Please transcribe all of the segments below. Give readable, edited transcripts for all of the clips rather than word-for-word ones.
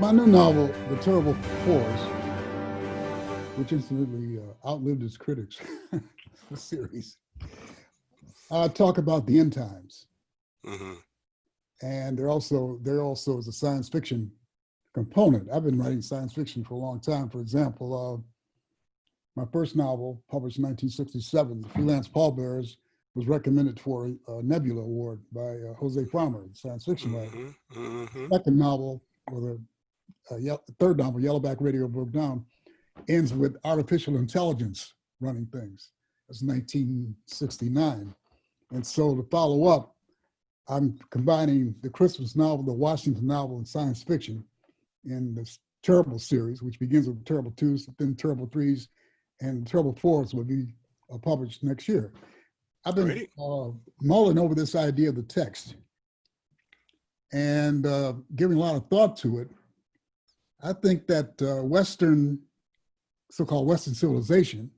my new novel, The Terrible Force, which incidentally outlived its critics, the series, I talk about the end times. Mm-hmm. And there also is a science fiction component. I've been writing science fiction for a long time. For example, my first novel, published in 1967, The Freelance Pallbearers, was recommended for a Nebula Award by Jose Farmer, science fiction writer. Mm-hmm. Second novel, or the third novel, Yellowback Radio Broke Down, ends with artificial intelligence running things. That's 1969. And so to follow up, I'm combining the Christmas novel, the Washington novel, and science fiction in this Terrible series, which begins with Terrible 2s, then Terrible 3s, and Terrible 4s will be published next year. I've been mulling over this idea of the text and giving a lot of thought to it. I think that so-called Western civilization,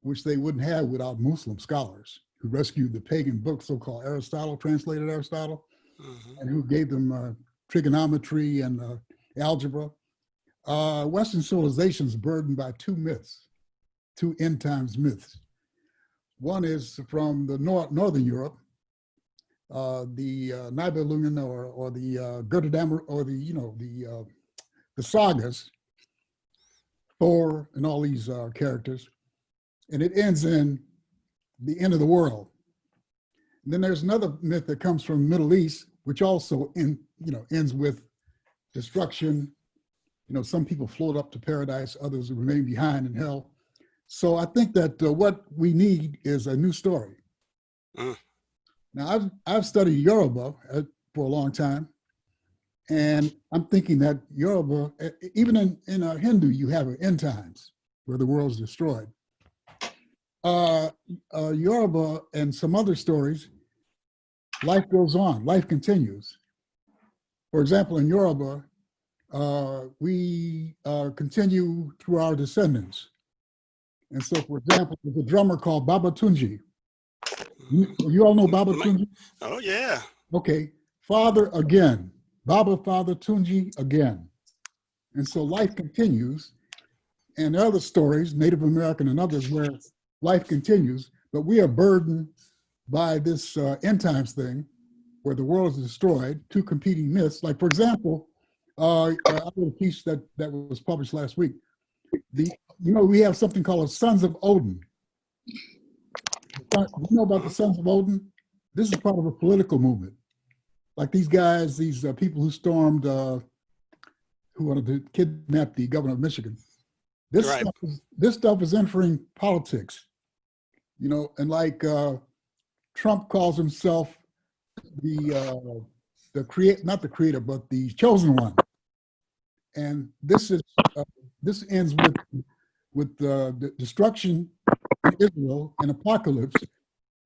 which they wouldn't have without Muslim scholars who rescued the pagan book, so-called Aristotle, translated Aristotle, and who gave them trigonometry and algebra. Western civilization is burdened by two myths, two end times myths. One is from the Northern Europe, the Nibelungen or the Götterdammer, or the sagas, Thor and all these characters, and it ends in the end of the world. And then there's another myth that comes from the Middle East, which also ends with destruction. Some people float up to paradise, others remain behind in hell. So I think that what we need is a new story. Now, I've studied Yoruba for a long time, and I'm thinking that Yoruba, even in Hindu, you have an end times where the world's destroyed. Yoruba and some other stories, life goes on, life continues. For example, in Yoruba, we continue through our descendants. And so, for example, there's a drummer called Baba Tunji. You all know Baba Tunji? Oh, yeah. Okay. Father again. Baba, Father, Tunji again. And so life continues. And other stories, Native American and others, where life continues, but we are burdened by this end times thing where the world is destroyed, two competing myths. Like, for example, I wrote a piece that was published last week. We have something called Sons of Odin. You know about the Sons of Odin? This is part of a political movement. Like these guys, these people who stormed, who wanted to kidnap the governor of Michigan. This stuff is entering politics, and like Trump calls himself not the creator, but the chosen one. And this ends with the destruction in Israel and apocalypse,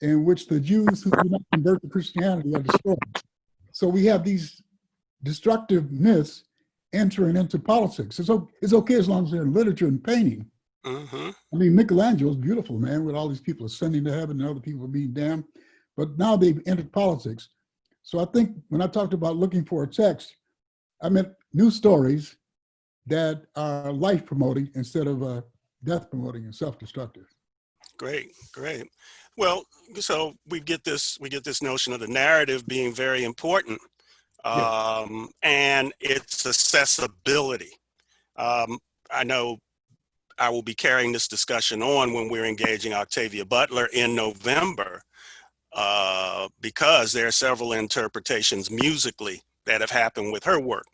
in which the Jews who do not convert to Christianity are destroyed. So we have these destructive myths entering into politics. It's okay as long as they're in literature and painting. I mean, Michelangelo's beautiful, man, with all these people ascending to heaven and other people being damned. But now they've entered politics. So I think when I talked about looking for a text, I meant new stories that are life promoting instead of death promoting and self-destructive. Great. Well, so we get this notion of the narrative being very important, and its accessibility. I know I will be carrying this discussion on when we're engaging Octavia Butler in November, because there are several interpretations musically that have happened with her work.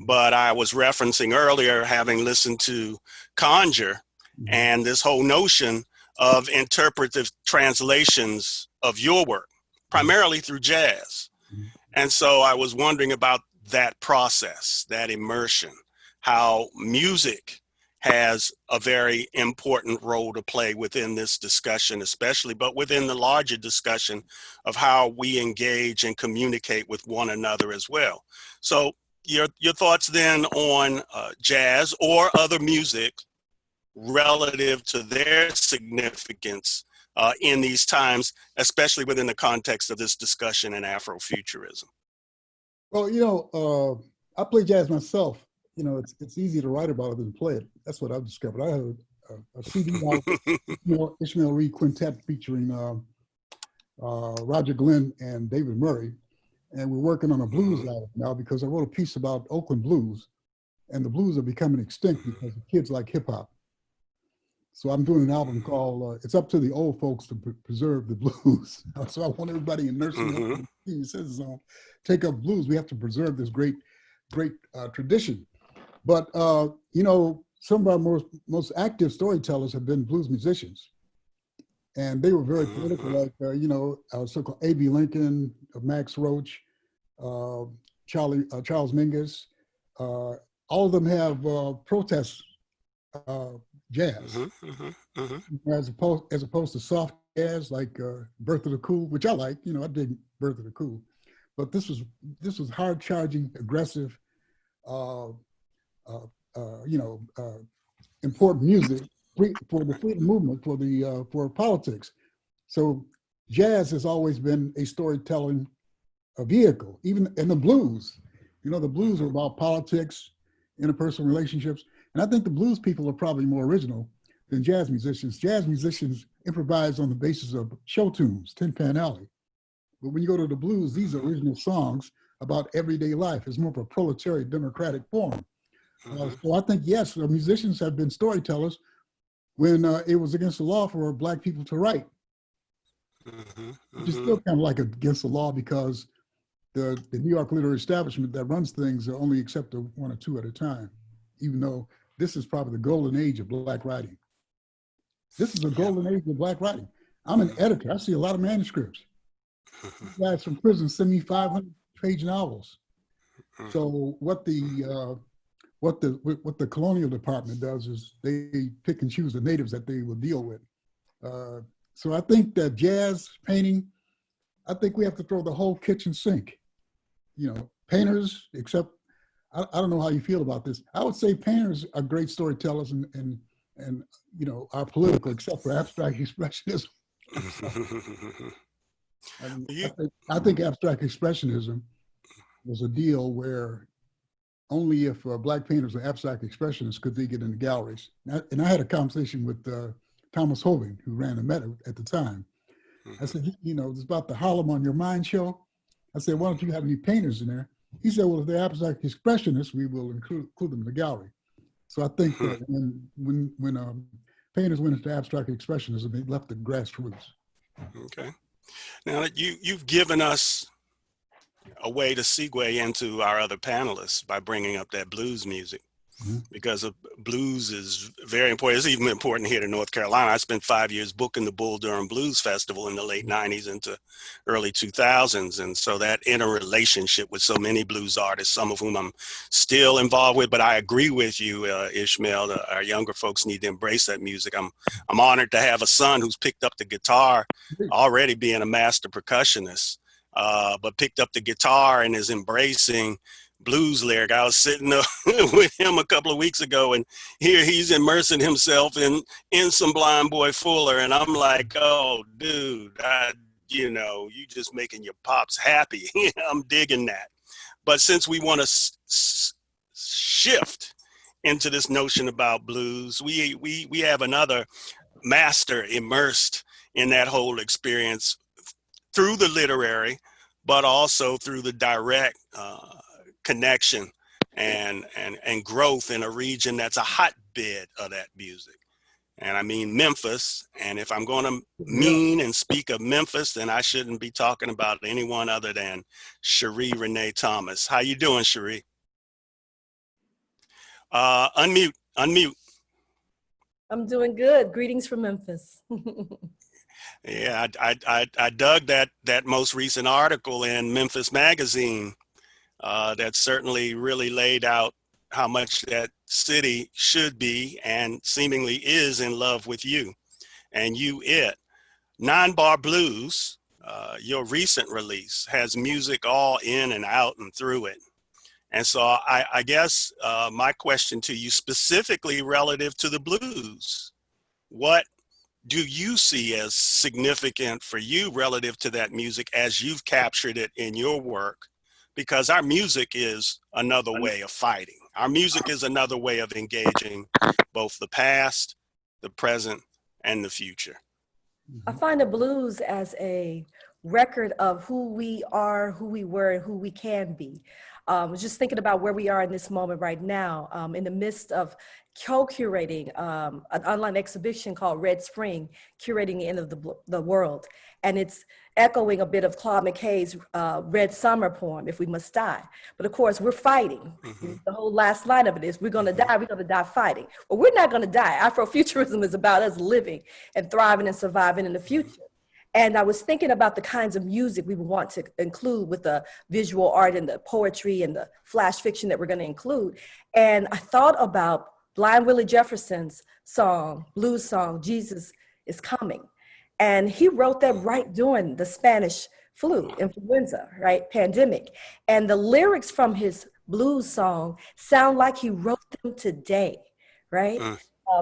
But I was referencing earlier having listened to Conjure and this whole notion of interpretive translations of your work, primarily through jazz. And so I was wondering about that process, that immersion, how music has a very important role to play within this discussion, especially, but within the larger discussion of how we engage and communicate with one another as well. So your thoughts then on jazz or other music relative to their significance in these times, especially within the context of this discussion in Afrofuturism? Well, I play jazz myself. You know, it's easy to write about it than play it. That's what I've discovered. I have a CD now, Ishmael Reed Quintet featuring Roger Glenn and David Murray. And we're working on a blues album now because I wrote a piece about Oakland blues, and the blues are becoming extinct because the kids like hip hop. So I'm doing an album called It's Up to the Old Folks to Preserve the Blues. So I want everybody in nursing home, senior citizens home, take up blues. We have to preserve this great tradition. But, you know, some of our most active storytellers have been blues musicians. And they were very political, like, you know, so-called A.B. Lincoln, Max Roach, Charles Mingus. All of them have protest jazz, as opposed to soft jazz like Birth of the Cool, which I like. You know, I dig Birth of the Cool, but this was hard charging, aggressive, you know, important music for the freedom movement, for politics. So jazz has always been a storytelling vehicle, even in the blues. You know, the blues are about politics, interpersonal relationships. And I think the blues people are probably more original than jazz musicians. Jazz musicians improvise on the basis of show tunes, Tin Pan Alley. But when you go to the blues, these are original songs about everyday life. It's more of a proletariat democratic form. So I think, yes, the musicians have been storytellers when it was against the law for Black people to write. Which is still kind of like against the law because the New York literary establishment that runs things only accept one or two at a time, even though this is probably the golden age of Black writing. This is a golden age of Black writing. I'm an editor. I see a lot of manuscripts. Guys from prison send me 500-page novels. So what the colonial department does is they pick and choose the natives that they will deal with. So I think that jazz painting, I think we have to throw the whole kitchen sink. You know, painters, except I don't know how you feel about this. I would say painters are great storytellers and you know, are political, except for abstract expressionism. I think abstract expressionism was a deal where only if Black painters are abstract expressionists could they get in the galleries. And I had a conversation with Thomas Hovind, who ran the Met at the time. I said, you know, it's about the Harlem on Your Mind show. I said, why don't you have any painters in there? He said, well, if they're abstract expressionists, we will include them in the gallery. So I think that when painters went into abstract expressionism, they left the grassroots. Okay. Now that you've given us a way to segue into our other panelists by bringing up that blues music, because blues is very important. It's even important here in North Carolina. I spent 5 years booking the Bull Durham Blues Festival in the late 90s into early 2000s. And so that interrelationship with so many blues artists, some of whom I'm still involved with, but I agree with you, Ishmael, our younger folks need to embrace that music. I'm honored to have a son who's picked up the guitar, already being a master percussionist, but picked up the guitar and is embracing blues lyric. I was sitting with him a couple of weeks ago, and here he's immersing himself in some Blind Boy Fuller, and I'm like, oh, dude, you know, you just making your pops happy. I'm digging that. But since we want to shift into this notion about blues, we have another master immersed in that whole experience through the literary, but also through the direct connection and growth in a region that's a hotbed of that music. And I mean Memphis. And if I'm going to mean and speak of Memphis, then I shouldn't be talking about anyone other than Sheree Renée Thomas. How you doing, Sheree? Unmute. I'm doing good. Greetings from Memphis. Yeah, I dug that most recent article in Memphis Magazine that certainly really laid out how much that city should be and seemingly is in love with you and you it. 9-Bar Blues, your recent release, has music all in and out and through it. And so I guess my question to you specifically relative to the blues, what do you see as significant for you relative to that music as you've captured it in your work? because our music is another way of fighting. Our music is another way of engaging both the past, the present, and the future. I find the blues as a record of who we are, who we were, and who we can be. Just thinking about where we are in this moment right now, in the midst of co-curating an online exhibition called Red Spring, Curating the End of the World. And it's echoing a bit of Claude McKay's Red Summer poem, If We Must Die. But of course, we're fighting. The whole last line of it is, we're gonna die fighting. Well, we're not gonna die. Afrofuturism is about us living and thriving and surviving in the future. And I was thinking about the kinds of music we would want to include with the visual art and the poetry and the flash fiction that we're going to include. And I thought about Blind Willie Jefferson's song, blues song, Jesus is Coming. And he wrote that right during the Spanish flu, influenza, right, pandemic. And the lyrics from his blues song sound like he wrote them today, right?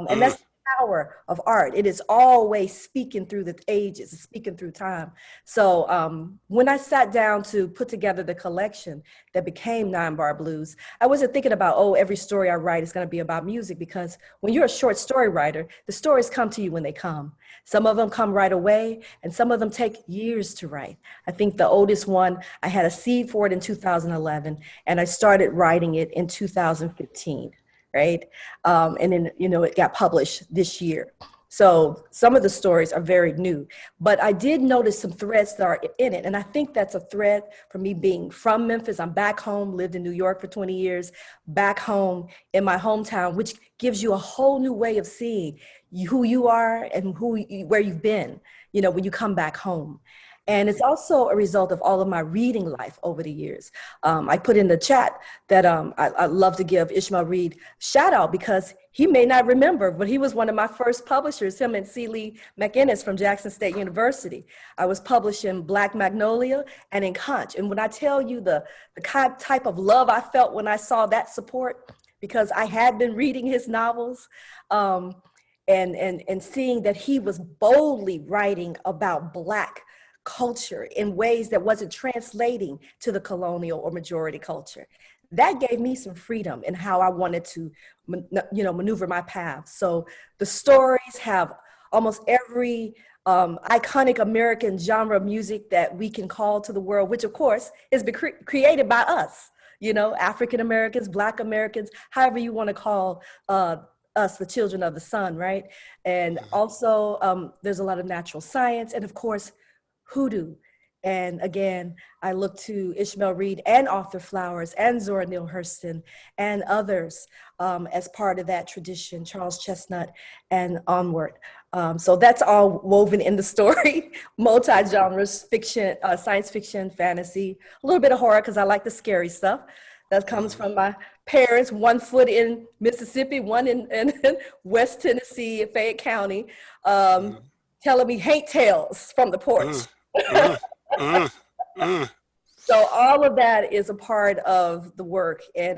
And that's power of art. It is always speaking through the ages, speaking through time. So when I sat down to put together the collection that became 9-Bar Blues, I wasn't thinking about, oh, every story I write is going to be about music, because when you're a short story writer, the stories come to you when they come. Some of them come right away, and some of them take years to write. I think the oldest one, I had a seed for it in 2011, and I started writing it in 2015. Right? And then, it got published this year. So some of the stories are very new, but I did notice some threads that are in it. And I think that's a thread for me being from Memphis. I'm back home, lived in New York for 20 years, back home in my hometown, which gives you a whole new way of seeing who you are and where you've been, when you come back home. And it's also a result of all of my reading life over the years. I put in the chat that I love to give Ishmael Reed shout out, because he may not remember, but he was one of my first publishers, him and C. Lee McInnes from Jackson State University. I was publishing Black Magnolia and in Conch. And when I tell you the type of love I felt when I saw that support, because I had been reading his novels, and seeing that he was boldly writing about Black culture in ways that wasn't translating to the colonial or majority culture. That gave me some freedom in how I wanted to, maneuver my path. So the stories have almost every iconic American genre of music that we can call to the world, which of course has been created by us, African Americans, Black Americans, however you want to call us, the children of the sun, right? And also there's a lot of natural science, and of course, Hoodoo. And again, I look to Ishmael Reed and Arthur Flowers and Zora Neale Hurston and others as part of that tradition, Charles Chestnut and onward. So that's all woven in the story, multi-genres, fiction, science fiction, fantasy, a little bit of horror because I like the scary stuff. That comes from my parents, one foot in Mississippi, one in West Tennessee, Fayette County, telling me hate tales from the porch. So all of that is a part of the work, and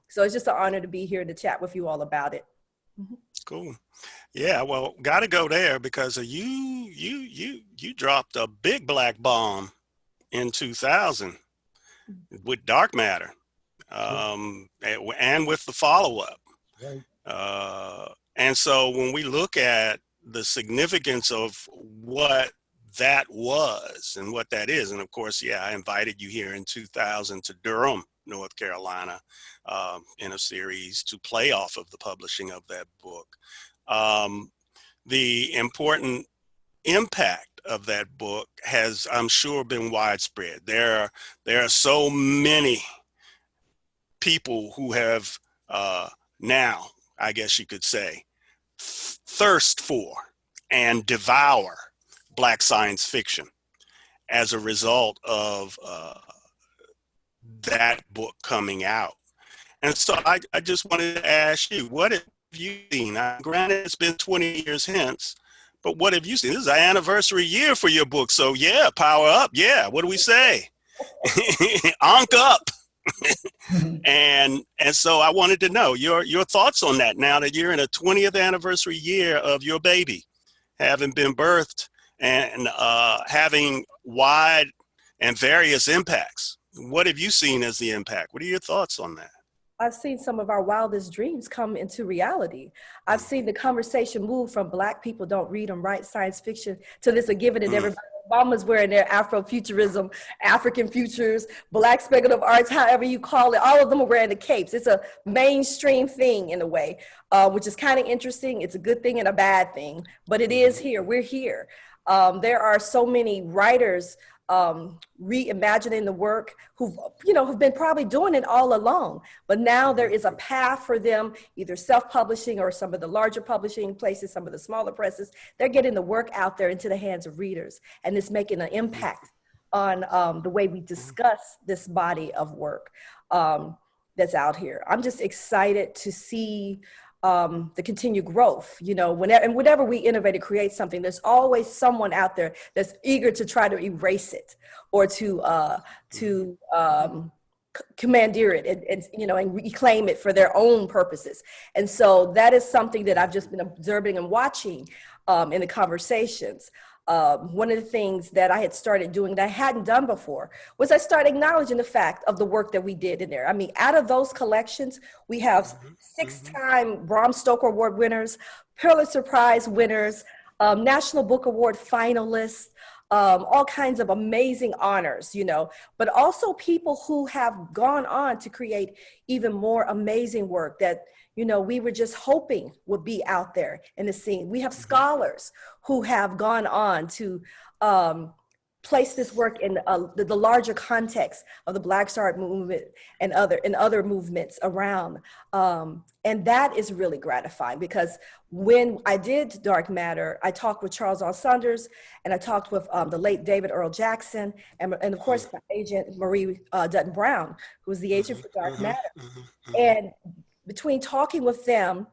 so it's just an honor to be here to chat with you all about it. Cool. Yeah, well, got to go there because you dropped a big Black bomb in 2000 with Dark Matter, and with the follow-up. Right. And so when we look at the significance of what that was and what that is, and of course, yeah, I invited you here in 2000 to Durham, North Carolina, in a series to play off of the publishing of that book. The important impact of that book has, I'm sure, been widespread. There are so many people who have now, I guess you could say, thirst for and devour Black science fiction as a result of that book coming out. And so I just wanted to ask you, what have you seen? Now, granted, it's been 20 years hence, but what have you seen? This is our anniversary year for your book. So yeah, power up. Yeah, what do we say? Onk up. And so I wanted to know your thoughts on that now that you're in a 20th anniversary year of your baby having been birthed and having wide and various impacts What have you seen as the impact? What are your thoughts on that? I've seen some of our wildest dreams come into reality. I've seen the conversation move from Black people don't read and write science fiction to this a given and everybody. Obama's wearing their Afrofuturism, African futures, Black speculative arts, however you call it. All of them are wearing the capes. It's a mainstream thing in a way, which is kind of interesting. It's a good thing and a bad thing, but it is here. We're here. There are so many writers reimagining the work who've been probably doing it all along, but now there is a path for them, either self-publishing or some of the larger publishing places, some of the smaller presses. They're getting the work out there into the hands of readers, and it's making an impact on the way we discuss this body of work that's out here. I'm just excited to see the continued growth. Whenever we innovate and create something, there's always someone out there that's eager to try to erase it or to commandeer it and reclaim it for their own purposes. And so that is something that I've just been observing and watching in the conversations. One of the things that I had started doing that I hadn't done before was I started acknowledging the fact of the work that we did in there. I mean, out of those collections, we have 6-time Bram Stoker Award winners, Pulitzer Prize winners, National Book Award finalists, all kinds of amazing honors, but also people who have gone on to create even more amazing work that we were just hoping would be out there in the scene. We have scholars who have gone on to place this work in the larger context of the Black Art movement and other movements around. And that is really gratifying, because when I did Dark Matter, I talked with Charles R. Saunders, and I talked with the late David Earl Jackson, and of course my agent Marie Dutton Brown, who was the agent for Dark Matter. And between talking with them,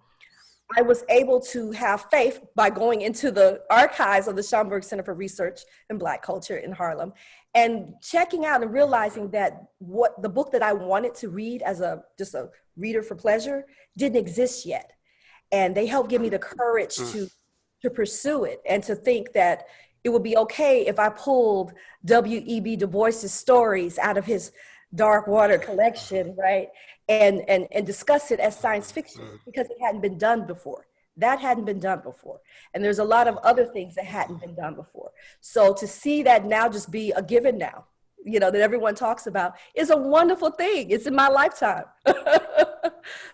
I was able to have faith by going into the archives of the Schomburg Center for Research in Black Culture in Harlem and checking out and realizing that what the book that I wanted to read as just a reader for pleasure didn't exist yet. And they helped give me the courage to pursue it and to think that it would be okay if I pulled W.E.B. Du Bois's stories out of his Dark Water collection, right? And discuss it as science fiction, because it hadn't been done before. That hadn't been done before. And there's a lot of other things that hadn't been done before. So to see that now just be a given now, that everyone talks about, is a wonderful thing. It's in my lifetime.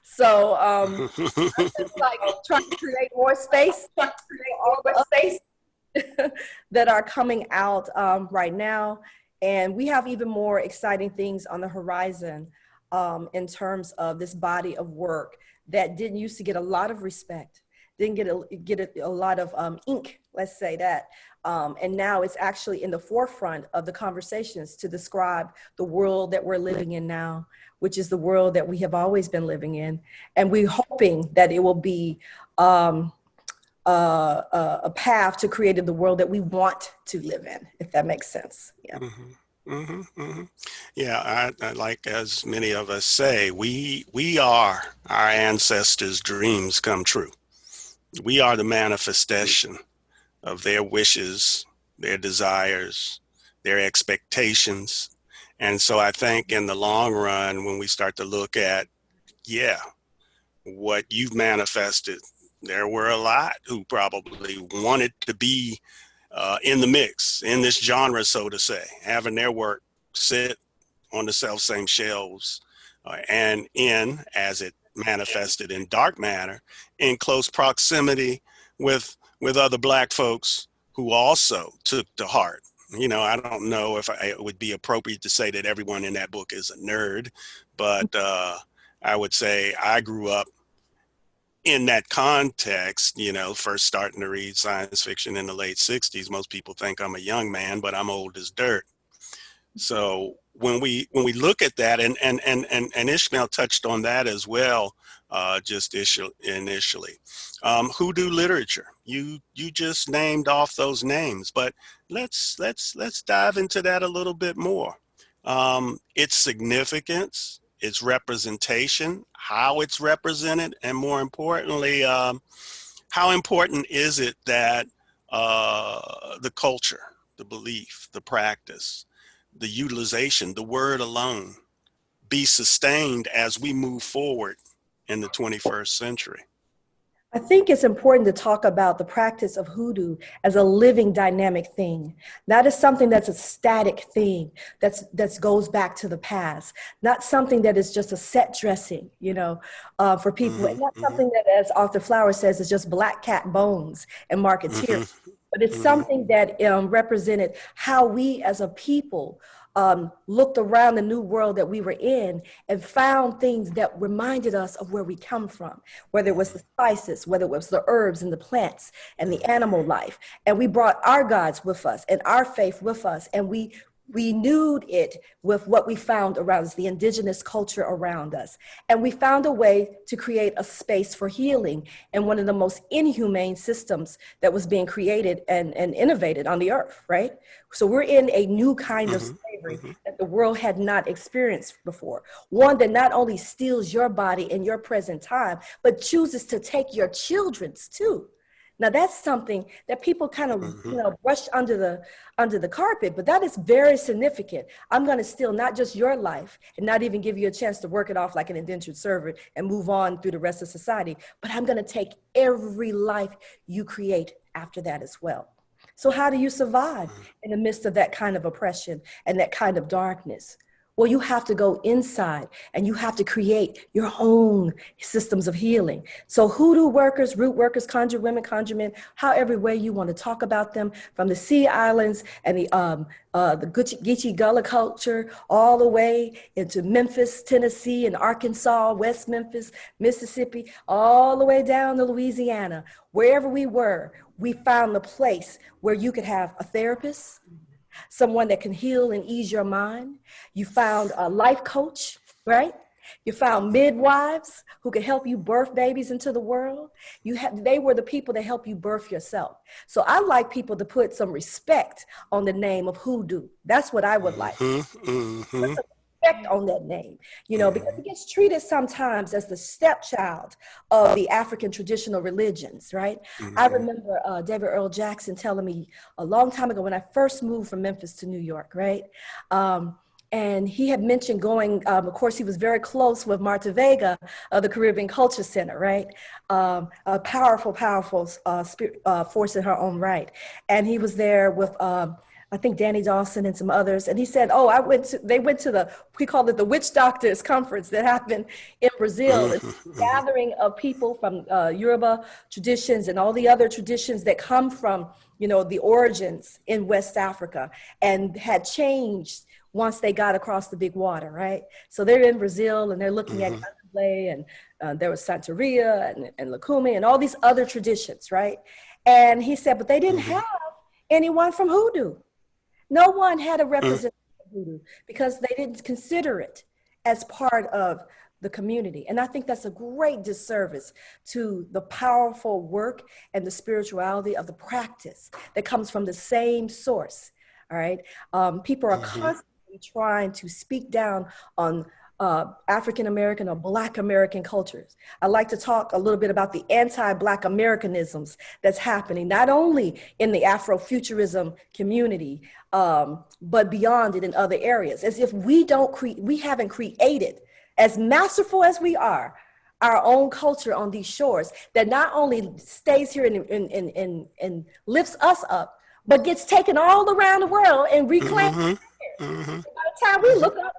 So I'm just like trying to create more space, create all the space that are coming out right now. And we have even more exciting things on the horizon in terms of this body of work that didn't used to get a lot of respect, didn't get a lot of ink, let's say that. And now it's actually in the forefront of the conversations to describe the world that we're living in now, which is the world that we have always been living in. And we're hoping that it will be a path to creating the world that we want to live in, if that makes sense. Yeah. Yeah, I like, as many of us say, we are our ancestors' dreams come true. We are the manifestation of their wishes, their desires, their expectations. And so I think in the long run, when we start to look at, what you've manifested, there were a lot who probably wanted to be in the mix, in this genre, so to say, having their work sit on the self-same shelves and as it manifested in Dark Matter, in close proximity with other Black folks who also took to heart. I don't know if it would be appropriate to say that everyone in that book is a nerd, but I would say I grew up in that context, first starting to read science fiction in the late 60s. Most people think I'm a young man, but I'm old as dirt. So when we look at that, and Ishmael touched on that as well, just initially, Hoodoo literature. You just named off those names, but let's dive into that a little bit more. Its significance, its representation, how it's represented, and more importantly, how important is it that the culture, the belief, the practice the utilization, the word alone, be sustained as we move forward in the 21st century? I think it's important to talk about the practice of hoodoo as a living, dynamic thing, not as something that's a static thing that goes back to the past, not something that is just a set dressing, for people, and not something that, as Arthur Flower says, is just black cat bones and marketeers. But it's something that represented how we as a people looked around the new world that we were in and found things that reminded us of where we come from, whether it was the spices, whether it was the herbs and the plants and the animal life. And we brought our gods with us and our faith with us, and we renewed it with what we found around us, the indigenous culture around us. And we found a way to create a space for healing in one of the most inhumane systems that was being created and innovated on the earth, right? So we're in a new kind of slavery that the world had not experienced before. One that not only steals your body in your present time, but chooses to take your children's too. Now that's something that people kind of brush under the carpet, but that is very significant. I'm going to steal not just your life and not even give you a chance to work it off like an indentured servant and move on through the rest of society, but I'm going to take every life you create after that as well. So how do you survive in the midst of that kind of oppression and that kind of darkness? Well, you have to go inside and you have to create your own systems of healing. So hoodoo workers, root workers, conjure women, conjure men, however way you want to talk about them, from the Sea Islands and the Geechee Gullah culture all the way into Memphis, Tennessee, and Arkansas, West Memphis, Mississippi, all the way down to Louisiana. Wherever we were, we found the place where you could have a therapist, someone that can heal and ease your mind. You found a life coach, right? You found midwives who could help you birth babies into the world. They were the people that help you birth yourself. So I like people to put some respect on the name of hoodoo. That's what I would like. Put some respect on that name, because it gets treated sometimes as the stepchild of the African traditional religions, right? I remember David Earl Jackson telling me a long time ago when I first moved from Memphis to New York, right? And he had mentioned going, of course, he was very close with Marta Vega of the Caribbean Culture Center, right? A powerful, powerful force in her own right. And he was there with, I think, Danny Dawson and some others. And he said, they went to we called it the Witch Doctors Conference that happened in Brazil. It's a gathering of people from Yoruba traditions and all the other traditions that come from, the origins in West Africa and had changed once they got across the big water, right? So they're in Brazil and they're looking at Candomblé, and there was Santeria and Lacume and all these other traditions, right? And he said, but they didn't have anyone from hoodoo. No one had a representative of hoodoo because they didn't consider it as part of the community. And I think that's a great disservice to the powerful work and the spirituality of the practice that comes from the same source, all right? People are constantly trying to speak down on African-American or Black American cultures. I like to talk a little bit about the anti-Black Americanisms that's happening, not only in the Afrofuturism community, but beyond it in other areas, as if we haven't created, as masterful as we are, our own culture on these shores that not only stays here and lifts us up, but gets taken all around the world and reclaimed. By the time we look up,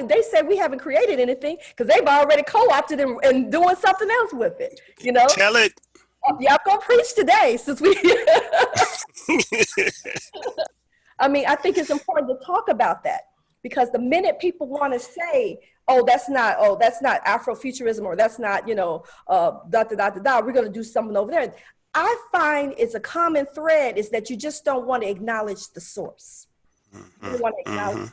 they say we haven't created anything because they've already co-opted and doing something else with it, Tell it. Yeah, I'm gonna preach today since we I mean, I think it's important to talk about that because the minute people want to say, that's not Afrofuturism, or that's not, we're gonna do something over there. I find it's a common thread is that you just don't want to acknowledge the source. You want to acknowledge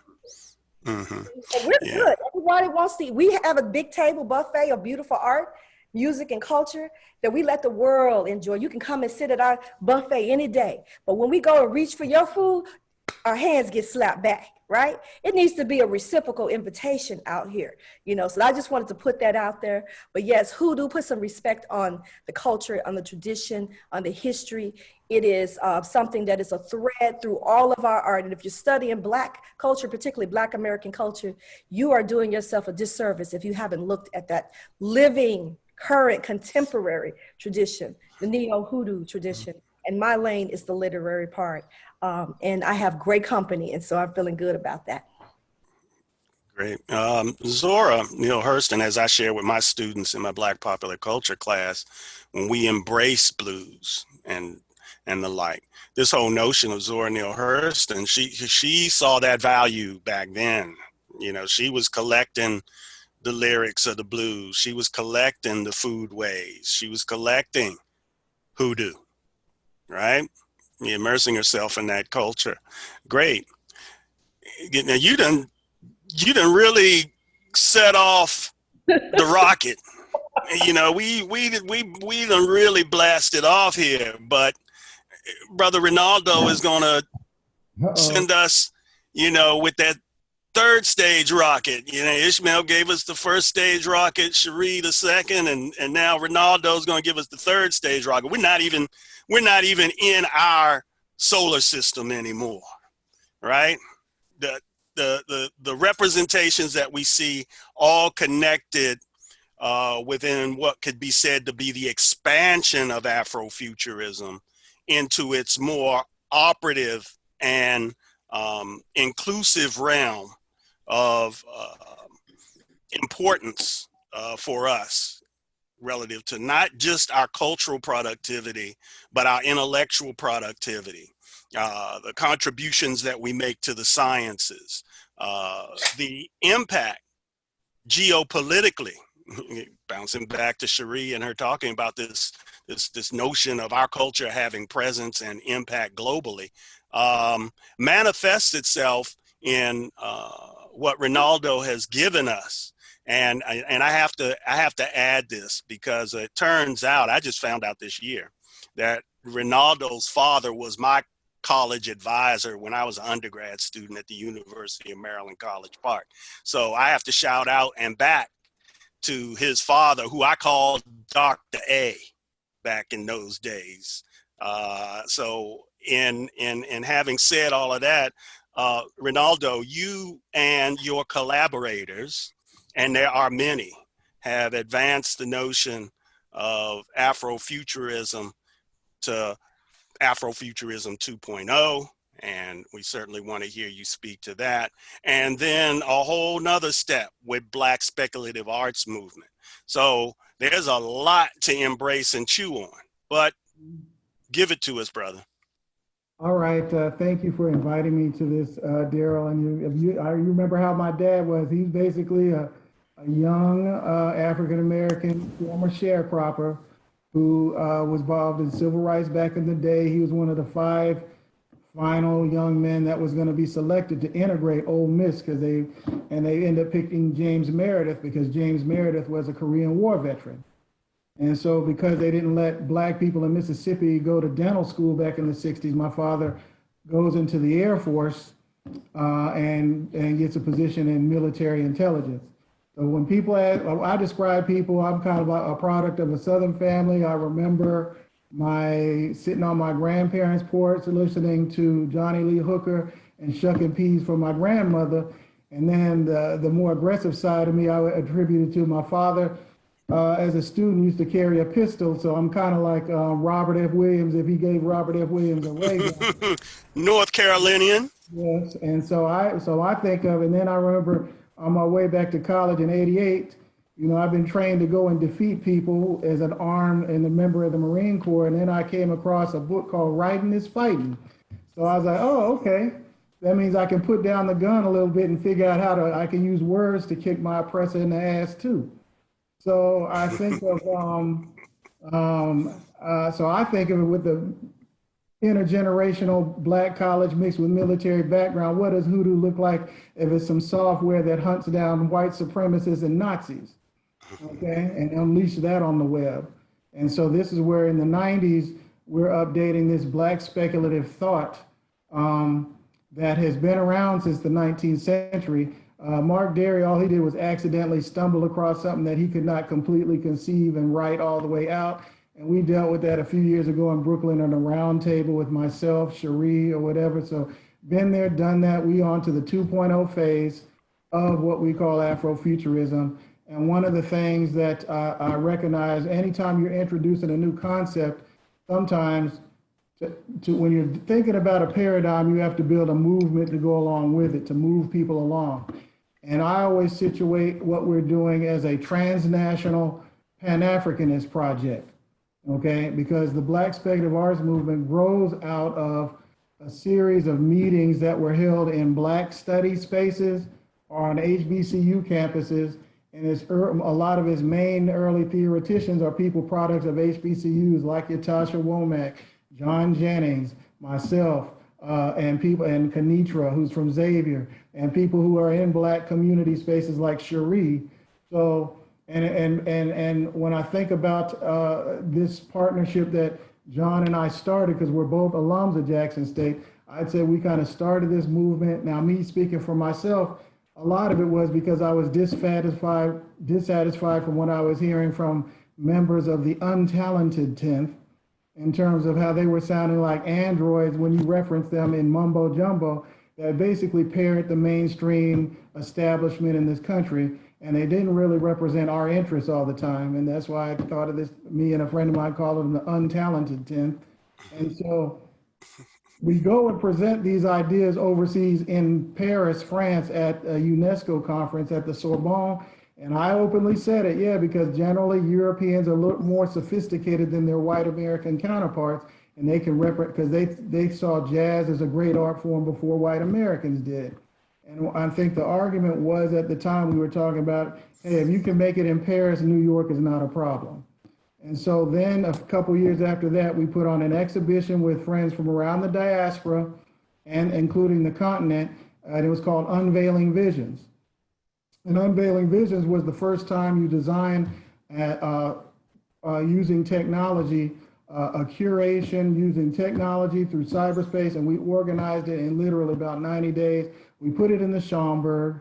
we're good. Everybody wants to. We have a big table buffet of beautiful art, music, and culture that we let the world enjoy. You can come and sit at our buffet any day. But when we go and reach for your food, our hands get slapped back, right? It needs to be a reciprocal invitation out here, you know, so I just wanted to put that out there. But yes, Hoodoo, put some respect on the culture, on the tradition, on the history. It is something that is a thread through all of our art. And if you're studying Black culture, particularly Black American culture, you are doing yourself a disservice if you haven't looked at that living, current, contemporary tradition, the neo-Hoodoo tradition. And my lane is the literary part. And I have great company, and so I'm feeling good about that. Great. Zora Neale Hurston, as I share with my students in my Black popular culture class, when we embrace blues and the like, this whole notion of Zora Neale Hurston, she saw that value back then. You know, she was collecting the lyrics of the blues. She was collecting the foodways. She was collecting hoodoo, right? Immersing herself in that culture. Great. Now you done really set off the rocket. You know, we done really blasted off here, but Brother Reynaldo is gonna send us, you know, with that third stage rocket. You know, Ishmael gave us the first stage rocket, Sheree the second, and now Reynaldo's gonna give us the third stage rocket. We're not even in our solar system anymore, right? The representations that we see all connected within what could be said to be the expansion of Afrofuturism into its more operative and inclusive realm of importance for us relative to not just our cultural productivity, but our intellectual productivity, the contributions that we make to the sciences, the impact geopolitically, bouncing back to Sheree and her talking about this notion of our culture having presence and impact globally, manifests itself in what Reynaldo has given us. And I have to add this because it turns out, I just found out this year that Reynaldo's father was my college advisor when I was an undergrad student at the University of Maryland, College Park. So I have to shout out and back to his father, who I called Dr. A back in those days. So in having said all of that, Reynaldo, you and your collaborators, and there are many, have advanced the notion of Afrofuturism to Afrofuturism 2.0, and we certainly want to hear you speak to that. And then a whole nother step with Black speculative arts movement. So there's a lot to embrace and chew on, but give it to us, brother. All right, thank you for inviting me to this, Darrell. And I remember how my dad was. He's basically a young African-American former sharecropper who was involved in civil rights back in the day. He was one of the 5 final young men that was going to be selected to integrate Ole Miss, because they ended up picking James Meredith because James Meredith was a Korean War veteran. And so because they didn't let Black people in Mississippi go to dental school back in the 60s, my father goes into the Air Force and gets a position in military intelligence. So when people ask, I describe people, I'm kind of a product of a Southern family. I remember sitting on my grandparents' porch listening to Johnny Lee Hooker and shucking peas for my grandmother. And then the more aggressive side of me, I would attribute it to my father. As a student, used to carry a pistol, so I'm kind of like Robert F. Williams if he gave Robert F. Williams a ray. North Carolinian. Yes, and so I think of, and then I remember on my way back to college in '88, you know, I've been trained to go and defeat people as an armed and a member of the Marine Corps, and then I came across a book called Writing is Fighting. So I was like, oh, okay, that means I can put down the gun a little bit and figure out I can use words to kick my oppressor in the ass too. So I think of it with the intergenerational Black college mixed with military background. What does Hoodoo look like if it's some software that hunts down white supremacists and Nazis, okay, and unleash that on the web? And so this is where in the 90s, we're updating this Black speculative thought that has been around since the 19th century. Mark Derry, all he did was accidentally stumble across something that he could not completely conceive and write all the way out. And we dealt with that a few years ago in Brooklyn on a round table with myself, Sheree, or whatever. So been there, done that. We on to the 2.0 phase of what we call Afrofuturism. And one of the things that I recognize, anytime you're introducing a new concept, sometimes when you're thinking about a paradigm, you have to build a movement to go along with it, to move people along. And I always situate what we're doing as a transnational Pan-Africanist project, okay? Because the Black Speculative Arts movement grows out of a series of meetings that were held in Black study spaces or on HBCU campuses. And a lot of its main early theoreticians are people products of HBCUs like Yatasha Womack, John Jennings, myself, and Kinitra, who's from Xavier, and people who are in Black community spaces like Sheree. So, and when I think about this partnership that John and I started, because we're both alums of Jackson State, I'd say we kind of started this movement. Now, me speaking for myself, a lot of it was because I was dissatisfied from what I was hearing from members of the untalented 10th in terms of how they were sounding like androids when you reference them in mumbo jumbo that basically parrot the mainstream establishment in this country. And they didn't really represent our interests all the time. And that's why I thought of this, me and a friend of mine called them the untalented 10th. And so we go and present these ideas overseas in Paris, France at a UNESCO conference at the Sorbonne. And I openly said it, yeah, because generally Europeans are a little more sophisticated than their white American counterparts. And they can because they saw jazz as a great art form before white Americans did. And I think the argument was at the time we were talking about, hey, if you can make it in Paris, New York is not a problem. And so then a couple years after that, we put on an exhibition with friends from around the diaspora and including the continent. And it was called Unveiling Visions. And Unveiling Visions was the first time you designed using technology, a curation using technology through cyberspace. And we organized it in literally about 90 days. We put it in the Schomburg,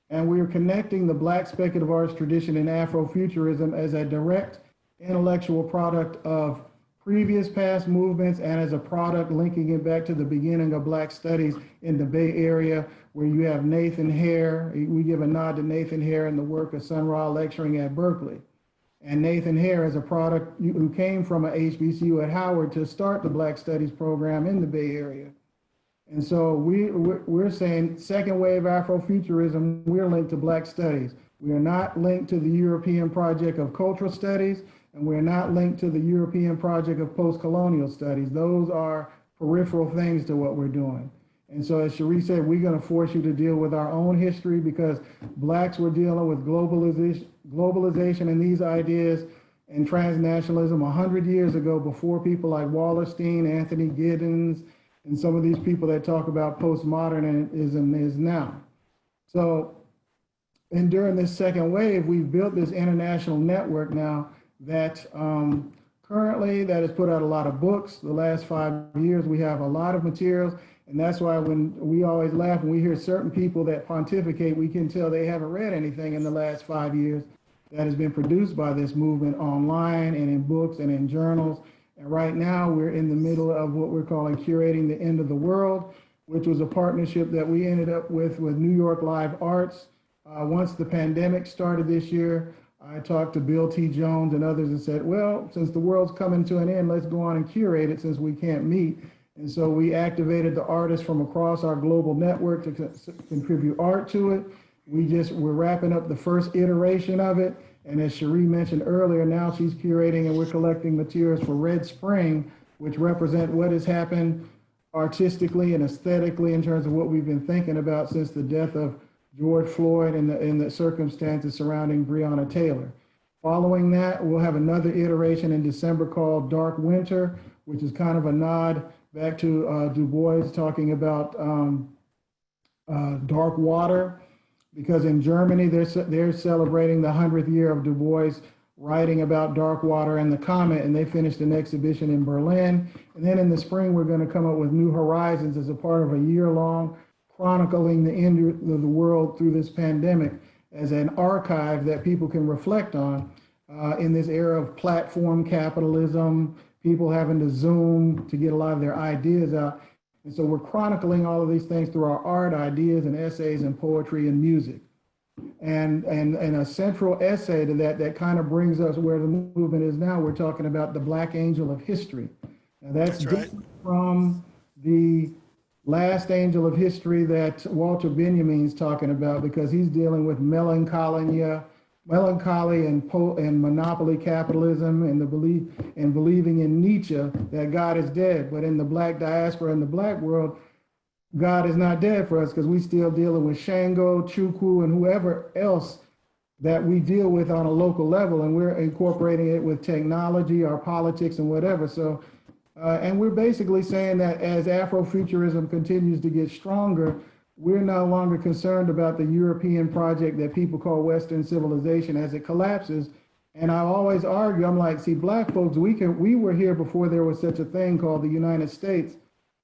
and we are connecting the Black speculative arts tradition in Afrofuturism as a direct intellectual product of previous past movements and as a product linking it back to the beginning of Black studies in the Bay Area, where you have Nathan Hare. We give a nod to Nathan Hare and the work of Sun Ra lecturing at Berkeley. And Nathan Hare is a product who came from a HBCU at Howard to start the Black Studies program in the Bay Area. And so we're saying second wave Afrofuturism, we're linked to Black studies. We are not linked to the European project of cultural studies, and we're not linked to the European project of post-colonial studies. Those are peripheral things to what we're doing. And so as Sheree said, we're gonna force you to deal with our own history because Blacks were dealing with globalization and these ideas and transnationalism 100 years ago before people like Wallerstein, Anthony Giddens, and some of these people that talk about postmodernism is now. So, and during this second wave, we've built this international network now that currently that has put out a lot of books. The last 5 years, we have a lot of materials. And that's why when we always laugh when we hear certain people that pontificate, we can tell they haven't read anything in the last 5 years that has been produced by this movement online and in books and in journals. And right now we're in the middle of what we're calling Curating the End of the World, which was a partnership that we ended up with New York Live Arts. Once the pandemic started this year, I talked to Bill T. Jones and others and said, well, since the world's coming to an end, let's go on and curate it since we can't meet. And so we activated the artists from across our global network to contribute art to it. We're wrapping up the first iteration of it. And as Sheree mentioned earlier, now she's curating and we're collecting materials for Red Spring, which represent what has happened artistically and aesthetically in terms of what we've been thinking about since the death of George Floyd and the circumstances surrounding Breonna Taylor. Following that, we'll have another iteration in December called Dark Winter, which is kind of a nod back to Du Bois talking about dark water, because in Germany, they're celebrating the 100th year of Du Bois' writing about Darkwater and the Comet, and they finished an exhibition in Berlin. And then in the spring, we're going to come up with New Horizons as a part of a year-long chronicling the end of the world through this pandemic as an archive that people can reflect on in this era of platform capitalism, people having to Zoom to get a lot of their ideas out. And so we're chronicling all of these things through our art, ideas, and essays, and poetry and music. And a central essay to that kind of brings us where the movement is now. We're talking about the Black Angel of History. Now that's different from the last angel of history that Walter Benjamin's talking about, because he's dealing with melancholy and monopoly capitalism and believing in Nietzsche that God is dead. But in the Black diaspora, in the Black world, God is not dead for us, because we still dealing with Shango, Chukwu, and whoever else that we deal with on a local level, and we're incorporating it with technology, our politics, and whatever. So, and we're basically saying that as Afrofuturism continues to get stronger, we're no longer concerned about the European project that people call Western civilization as it collapses. And I always argue, I'm like, see, Black folks, we were here before there was such a thing called the United States.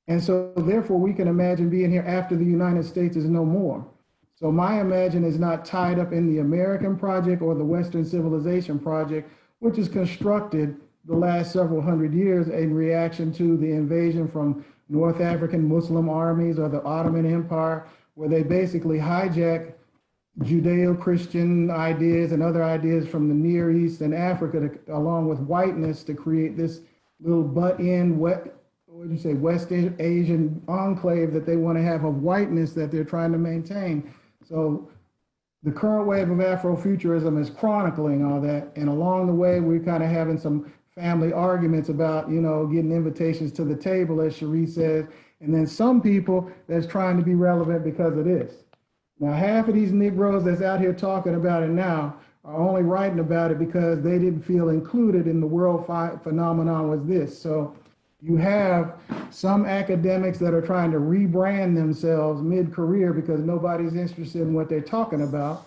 And so therefore we can imagine being here after the United States is no more. So my imagine is not tied up in the American project or the Western civilization project, which is constructed the last several hundred years in reaction to the invasion from North African Muslim armies or the Ottoman Empire, where they basically hijack Judeo-Christian ideas and other ideas from the Near East and Africa along with whiteness to create this little butt-in, West Asian enclave that they want to have of whiteness that they're trying to maintain. So the current wave of Afrofuturism is chronicling all that. And along the way, we're kind of having some family arguments about, getting invitations to the table, as Sheree says. And then some people that's trying to be relevant because of this. Now, half of these Negroes that's out here talking about it now are only writing about it because they didn't feel included in the world phenomenon was this. So you have some academics that are trying to rebrand themselves mid-career because nobody's interested in what they're talking about.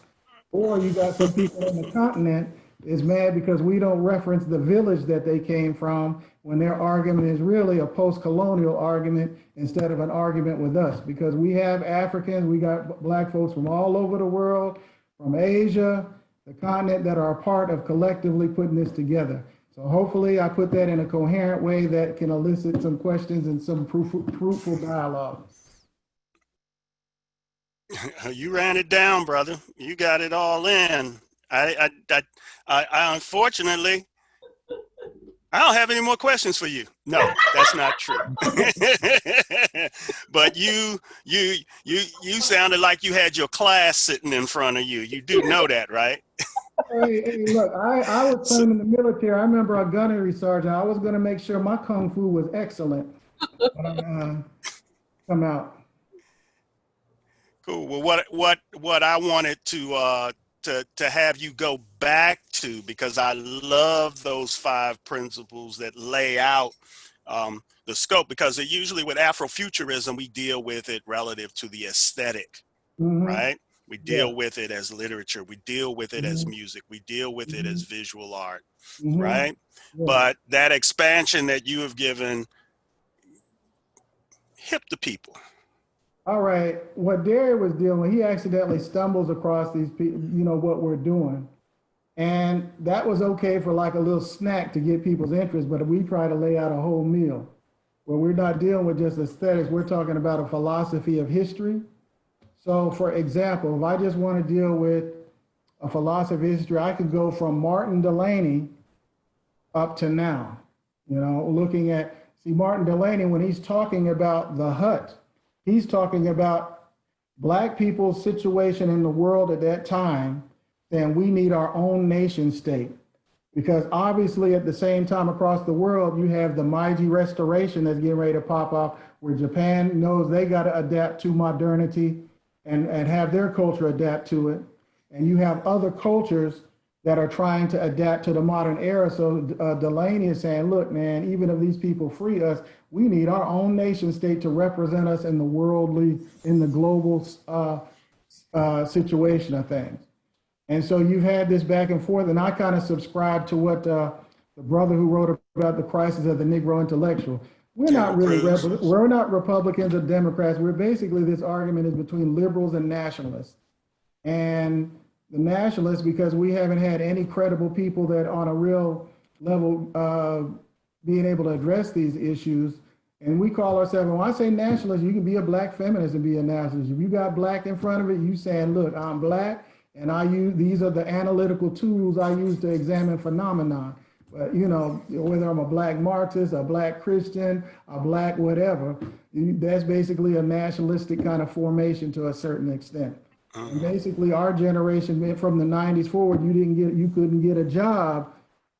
Or you got some people on the continent is mad because we don't reference the village that they came from when their argument is really a post-colonial argument instead of an argument with us. Because we have Africans, we got Black folks from all over the world, from Asia, the continent, that are a part of collectively putting this together. So hopefully I put that in a coherent way that can elicit some questions and some fruitful dialogue. You ran it down, brother. You got it all in. I unfortunately, I don't have any more questions for you. No, that's not true. But you sounded like you had your class sitting in front of you. You do know that, right? Hey, look, I was trained in the military. I remember a gunnery sergeant. I was going to make sure my kung fu was excellent. Come out. Cool. Well, what I wanted to have you go back to, because I love those 5 principles that lay out the scope, because usually with Afrofuturism, we deal with it relative to the aesthetic, right? We deal with it as literature. We deal with it as music. We deal with it as visual art, right? But that expansion that you have given, hip the people. All right, what Darrell was dealing with, he accidentally stumbles across these people, what we're doing. And that was okay for like a little snack to get people's interest, but we try to lay out a whole meal where we're not dealing with just aesthetics, we're talking about a philosophy of history. So for example, if I just want to deal with a philosophy of history, I could go from Martin Delany up to now, looking at, Martin Delany, when he's talking about the hut, he's talking about Black people's situation in the world at that time, saying we need our own nation state. Because obviously at the same time across the world, you have the Meiji Restoration that's getting ready to pop off, where Japan knows they got to adapt to modernity and have their culture adapt to it. And you have other cultures that are trying to adapt to the modern era. So Delany is saying, look, man, even if these people free us, we need our own nation state to represent us in the global situation of things. And so you've had this back and forth, and I kind of subscribe to what the brother who wrote about the crisis of the Negro intellectual. We're not really, we're not Republicans or Democrats. We're basically, this argument is between liberals and nationalists. And the nationalists, because we haven't had any credible people that on a real level being able to address these issues. And we call ourselves, when I say nationalist, you can be a black feminist and be a nationalist. If you got black in front of it, you saying, look, I'm black, and I use, these are the analytical tools I use to examine phenomena. But, you know, whether I'm a black Marxist, a black Christian, a black whatever, that's basically a nationalistic kind of formation to a certain extent. And basically our generation, from the 90s forward, you couldn't get a job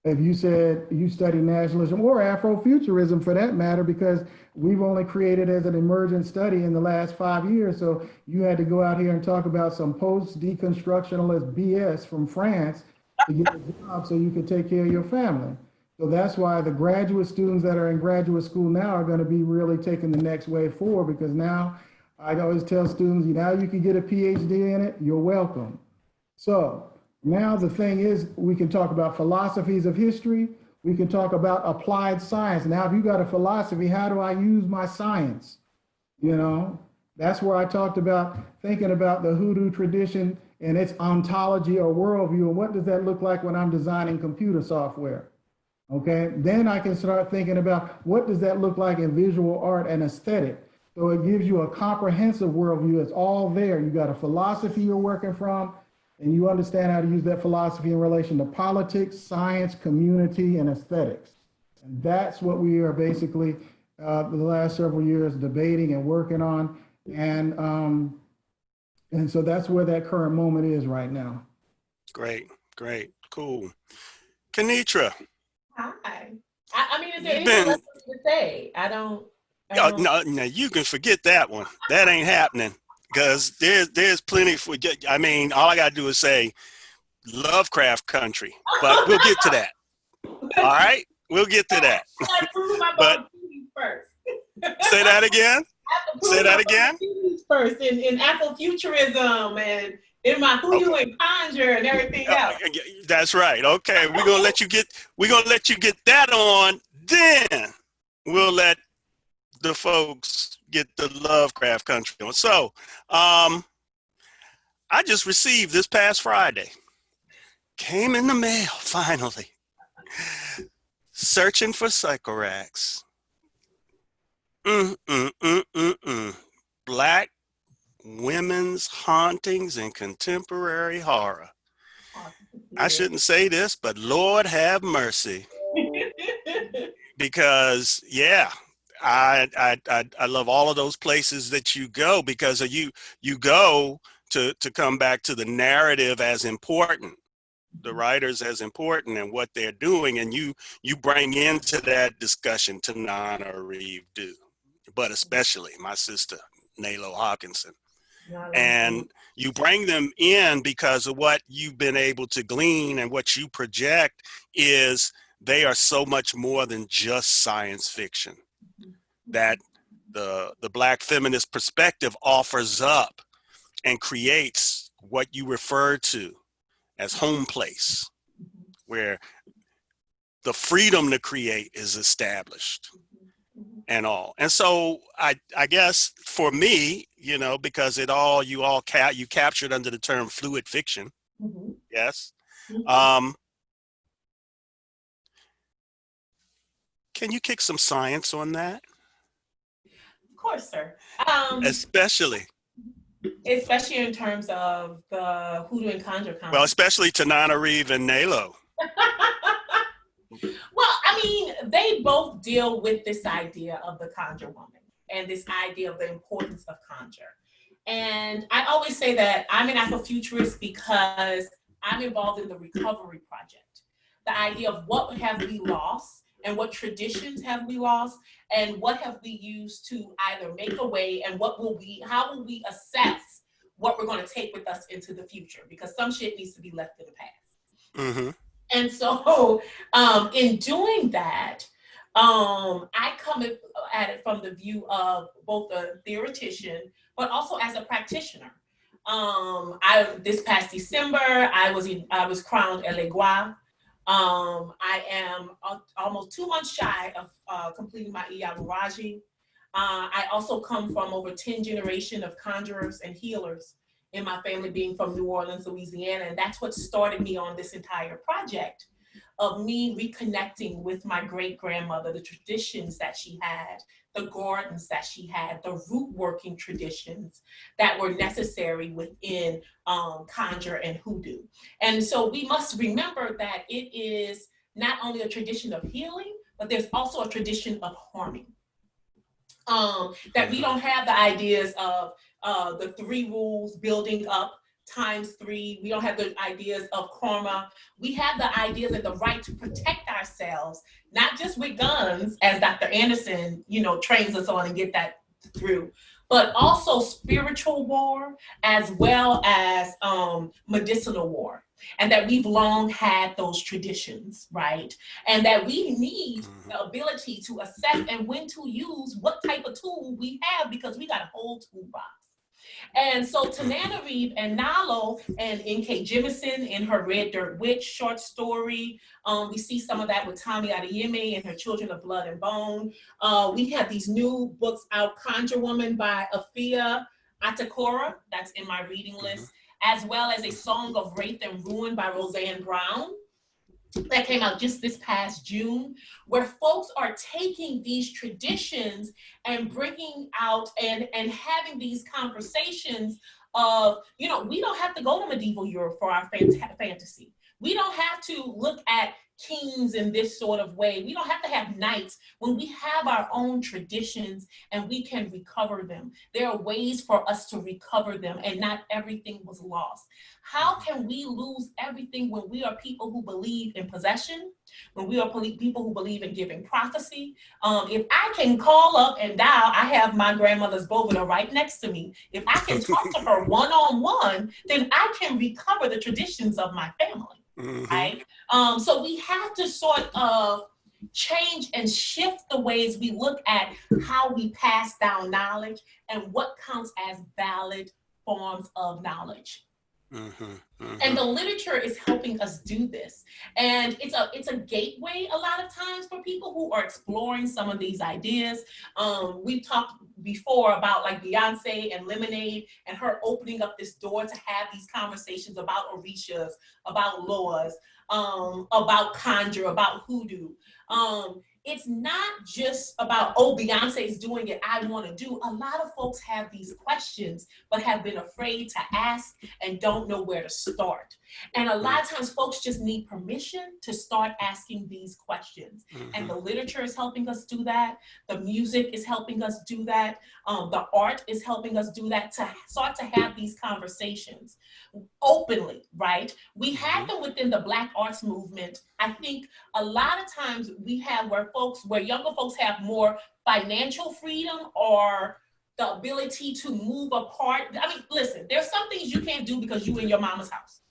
if you said you study nationalism or Afrofuturism for that matter, because we've only created as an emergent study in the last 5 years. So you had to go out here and talk about some post-deconstructionalist BS from France to get a job so you could take care of your family. So that's why the graduate students that are in graduate school now are going to be really taking the next wave forward, because now I always tell students, now you can get a PhD in it, you're welcome. So now the thing is, we can talk about philosophies of history. We can talk about applied science. Now, if you got a philosophy, how do I use my science? You know, that's where I talked about thinking about the Hoodoo tradition and its ontology or worldview. And what does that look like when I'm designing computer software? Okay, then I can start thinking about what does that look like in visual art and aesthetic. So it gives you a comprehensive worldview. It's all there. You got a philosophy you're working from, and you understand how to use that philosophy in relation to politics, science, community, and aesthetics. And that's what we are basically the last several years debating and working on. And so that's where that current moment is right now. Great, great, cool. Kinitra. Hi. I mean, is there anything else to say? I don't. No, you can forget that one. That ain't happening. Because there's plenty for, I mean, all I got to do is say Lovecraft Country, but we'll get to that. All right? We'll get to that. But first. Say that again? Say that again? First, in Afrofuturism and in my Hoodoo and Conjure and everything else. That's right. Okay, we're gonna let you get that on, then we'll let the folks get the Lovecraft Country on. So I just received this past Friday, came in the mail finally, Searching for Sycorax. Black women's hauntings in contemporary horror. I shouldn't say this, but Lord have mercy. Because yeah, I love all of those places that you go, because you go to come back to the narrative as important, the writers as important, and what they're doing, and you bring into that discussion Tanana Reeve do, but especially my sister Nalo Hawkinson, and you bring them in because of what you've been able to glean, and what you project is they are so much more than just science fiction that the Black feminist perspective offers up and creates what you refer to as home place, where the freedom to create is established and all. And so I guess for me, you know, because you captured under the term fluid fiction. Yes. Can you kick some science on that? Of course, sir. Especially in terms of the Hoodoo and Conjure concept. Well, especially Tanana Reeve and Nalo. Well, I mean, they both deal with this idea of the conjure woman and this idea of the importance of conjure. And I always say that I'm an Afrofuturist because I'm involved in the recovery project. The idea of what have we lost and what traditions have we lost and what have we used to either make away, and how will we assess what we're going to take with us into the future, because some shit needs to be left in the past. And so in doing that, I come at it from the view of both a theoretician, but also as a practitioner. This past December, I was crowned Elegua. I am almost 2 months shy of completing my Iyawaraji. I also come from over 10 generations of conjurers and healers in my family, being from New Orleans, Louisiana. And that's what started me on this entire project of me reconnecting with my great-grandmother, the traditions that she had, the gardens that she had, the root working traditions that were necessary within conjure and hoodoo. And so we must remember that it is not only a tradition of healing, but there's also a tradition of harming. That we don't have the ideas of the 3 rules building up ×3. We don't have the ideas of karma. We have the ideas and the right to protect ourselves, not just with guns, as Dr. Anderson, trains us on and get that through, but also spiritual war as well as medicinal war. And that we've long had those traditions, right? And that we need the ability to assess and when to use what type of tool we have, because we got a whole toolbox. And so Tananarive and Nalo and N.K. Jemisin in her Red Dirt Witch short story, we see some of that with Tommy Adeyemi and her Children of Blood and Bone. We have these new books out, Conjure Woman by Afia Atakora, that's in my reading list, as well as A Song of Wraith and Ruin by Roseanne Brown. That came out just this past June, where folks are taking these traditions and bringing out and having these conversations of, we don't have to go to medieval Europe for our fantasy. We don't have to look at kings in this sort of way. We don't have to have knights when we have our own traditions and we can recover them. There are ways for us to recover them, and not everything was lost. How can we lose everything when we are people who believe in possession, when we are people who believe in giving prophecy? If I can call up and dial, I have my grandmother's bovina right next to me. If I can talk to her one-on-one, then I can recover the traditions of my family. Right? So we have to sort of change and shift the ways we look at how we pass down knowledge and what counts as valid forms of knowledge. And the literature is helping us do this. And it's a gateway a lot of times for people who are exploring some of these ideas. We've talked before about like Beyoncé and Lemonade and her opening up this door to have these conversations about orishas, about loas, about conjure, about hoodoo. It's not just about, Beyonce's doing it, I want to do. A lot of folks have these questions, but have been afraid to ask and don't know where to start. And a lot of times folks just need permission to start asking these questions. And the literature is helping us do that. The music is helping us do that. The art is helping us do that, to start to have these conversations openly, right? We have them within the Black arts movement. I think a lot of times we have where younger folks have more financial freedom or the ability to move apart. I mean, listen, there's some things you can't do because you in your mama's house.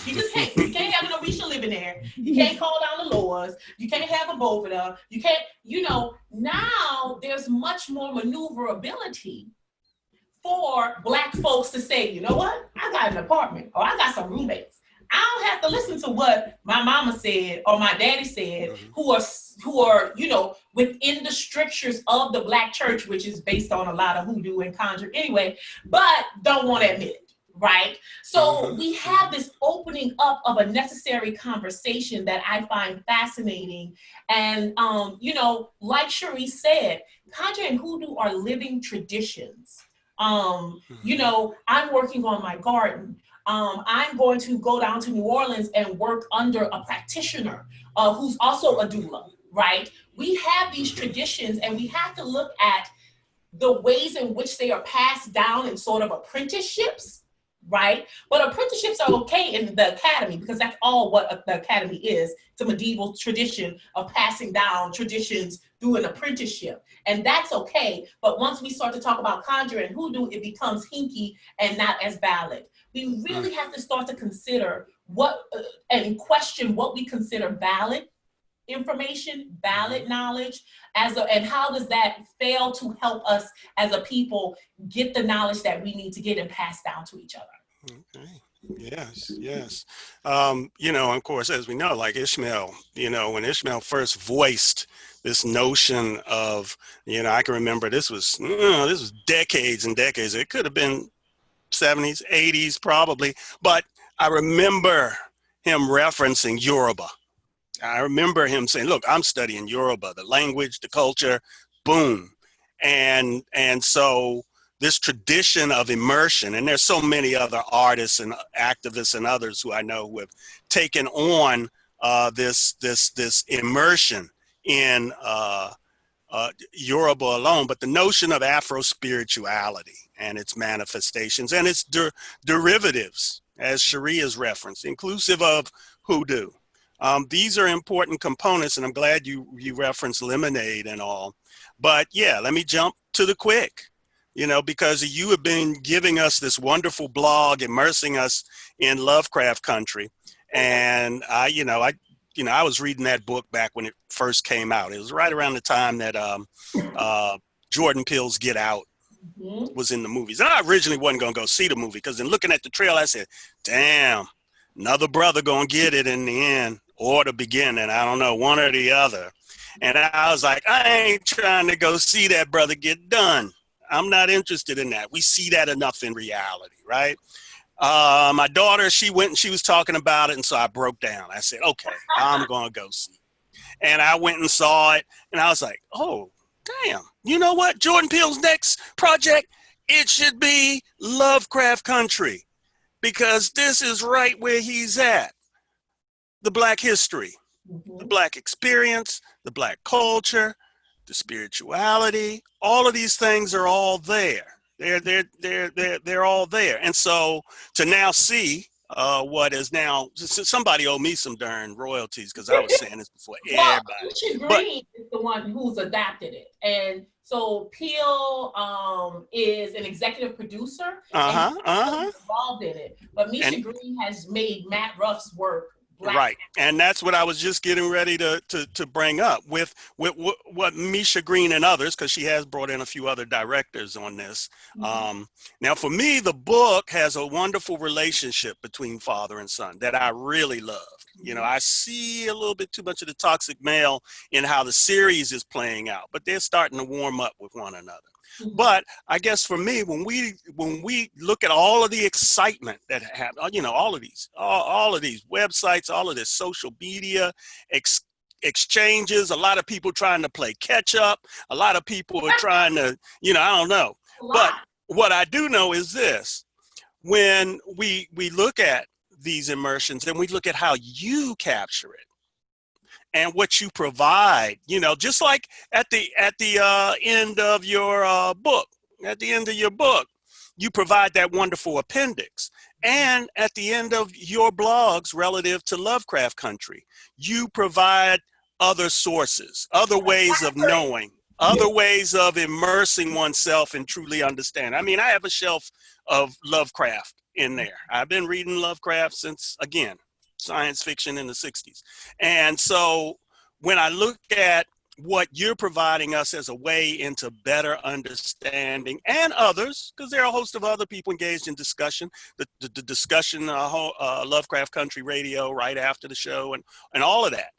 You just can't. You can't have an Orisha living there. You can't call down the Loas. You can't have a Bovida. You can't, now there's much more maneuverability for Black folks to say, you know what? I got an apartment, or I got some roommates. I don't have to listen to what my mama said or my daddy said, who are, within the strictures of the Black church, which is based on a lot of hoodoo and conjure anyway, but don't want to admit it, right? So we have this opening up of a necessary conversation that I find fascinating. And, like Sheree said, conjure and hoodoo are living traditions. I'm working on my garden. I'm going to go down to New Orleans and work under a practitioner who's also a doula, right? We have these traditions, and we have to look at the ways in which they are passed down in sort of apprenticeships, right? But apprenticeships are okay in the academy because that's all what the academy is. It's a medieval tradition of passing down traditions through an apprenticeship. And that's okay. But once we start to talk about conjure and hoodoo, it becomes hinky and not as valid. We really have to start to consider and question what we consider valid information, valid knowledge, and how does that fail to help us as a people get the knowledge that we need to get and pass down to each other. Okay. Yes, yes. You know, of course, as we know, like Ishmael, you know, when Ishmael first voiced this notion of, you know, I can remember this was decades and decades. It could have been 70s, 80s probably, but I remember him referencing Yoruba. I remember him saying, look, I'm studying Yoruba, the language, the culture, boom. And so this tradition of immersion, and there's so many other artists and activists and others who I know who have taken on this immersion in Yoruba alone, but the notion of Afro spirituality and its manifestations and its derivatives, as Sheree has referenced, inclusive of Hoodoo. These are important components, and I'm glad you referenced Lemonade and all. But yeah, let me jump to the quick, you know, because you have been giving us this wonderful blog, immersing us in Lovecraft country. And I was reading that book back when it first came out. It was right around the time that Jordan Peele's Get Out was in the movies. And I originally wasn't going to go see the movie because in looking at the trailer, I said, damn, another brother going to get it in the end or the beginning. I don't know, one or the other. And I was like, I ain't trying to go see that brother get done. I'm not interested in that. We see that enough in reality, right? My daughter, she went and she was talking about it. And so I broke down. I said, okay, I'm going to go see it. And I went and saw it. And I was like, oh, damn. You know what? Jordan Peele's next project, it should be Lovecraft Country. Because this is right where he's at. The Black history, the Black experience, the Black culture, the spirituality, all of these things are all there. They're all there. And so to now see what is now, somebody owe me some darn royalties because I was saying this before everybody. Misha Green is the one who's adapted it. And so Peele is an executive producer and he's involved in it. But Misha Green has made Matt Ruff's work Black. Right. And that's what I was just getting ready to bring up with what Misha Green and others, because she has brought in a few other directors on this. Now, for me, the book has a wonderful relationship between father and son that I really love. You know, I see a little bit too much of the toxic male in how the series is playing out, but they're starting to warm up with one another. But I guess for me, when we look at all of the excitement that happened, you know, all of these websites, all of this social media exchanges, a lot of people trying to play catch up, a lot of people are trying to, you know, I don't know. But what I do know is this: when we look at these immersions and we look at how you capture it and what you provide, you know, just like at the end of your book, you provide that wonderful appendix. And at the end of your blogs relative to Lovecraft Country, you provide other sources, other ways of knowing, other ways of immersing oneself and truly understand. I mean, I have a shelf of Lovecraft in there. I've been reading Lovecraft since, again, science fiction in the 60s. And so when I look at what you're providing us as a way into better understanding, and others, because there are a host of other people engaged in discussion, the discussion, Lovecraft Country Radio right after the show and all of that.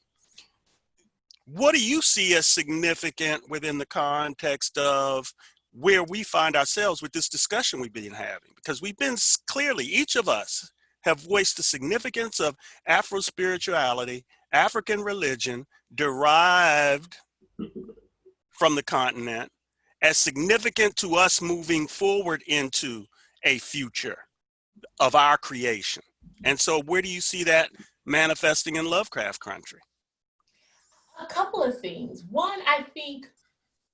What do you see as significant within the context of where we find ourselves with this discussion we've been having? Because we've been clearly, each of us have voiced the significance of Afro spirituality, African religion derived from the continent as significant to us moving forward into a future of our creation. And so where do you see that manifesting in Lovecraft Country? A couple of things. One, I think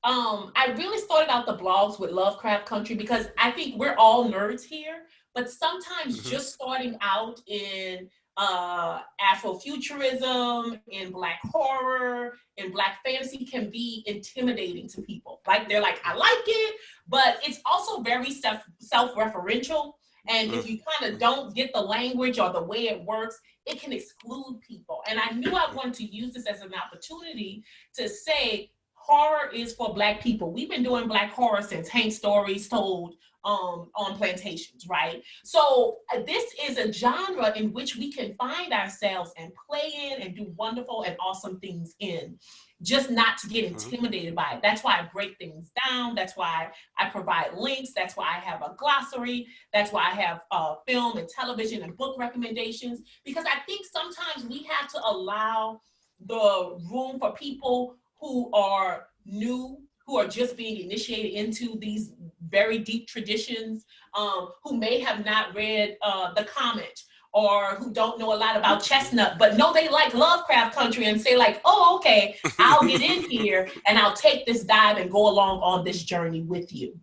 I really started out the blogs with Lovecraft Country because I think we're all nerds here, but sometimes just starting out in Afrofuturism, in Black horror, in Black fantasy can be intimidating to people. Like they're like, I like it, but it's also very self-referential. And if you kind of don't get the language or the way it works, it can exclude people. And I knew I wanted to use this as an opportunity to say, horror is for Black people. We've been doing Black horror since Hank Stories told on plantations, right? So this is a genre in which we can find ourselves and play in and do wonderful and awesome things in, just not to get intimidated by it. That's why I break things down. That's why I provide links. That's why I have a glossary. That's why I have film and television and book recommendations, because I think sometimes we have to allow the room for people who are new, who are just being initiated into these very deep traditions, who may have not read The Comet, or who don't know a lot about Chestnut, but know they like Lovecraft Country and say like, oh, okay, I'll get in here and I'll take this dive and go along on this journey with you.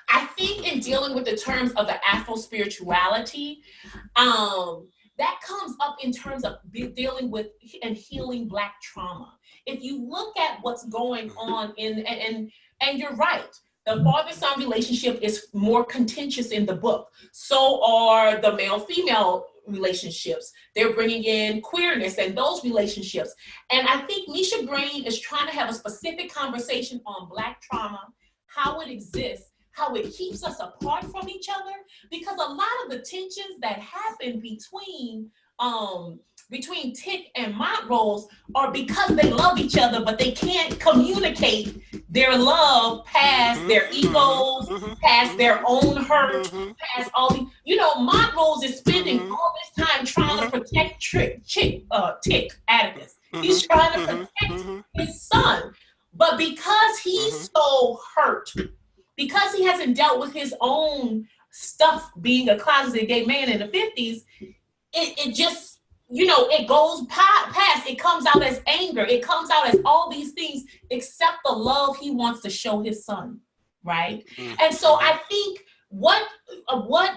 I think in dealing with the terms of the Afro spirituality, that comes up in terms of dealing with and healing Black trauma. If you look at what's going on and you're right, the father-son relationship is more contentious in the book. So are the male-female relationships. They're bringing in queerness and those relationships. And I think Misha Green is trying to have a specific conversation on Black trauma, how it exists, how it keeps us apart from each other, because a lot of the tensions that happen between Tick and Montrose are because they love each other, but they can't communicate their love past their egos, past their own hurt, past all the, Montrose is spending all this time trying to protect Tick, Atticus. He's trying to protect his son, but because he's so hurt, because he hasn't dealt with his own stuff being a closeted gay man in the 50s, it just, it goes past, it comes out as anger, it comes out as all these things except the love he wants to show his son, right? And so I think what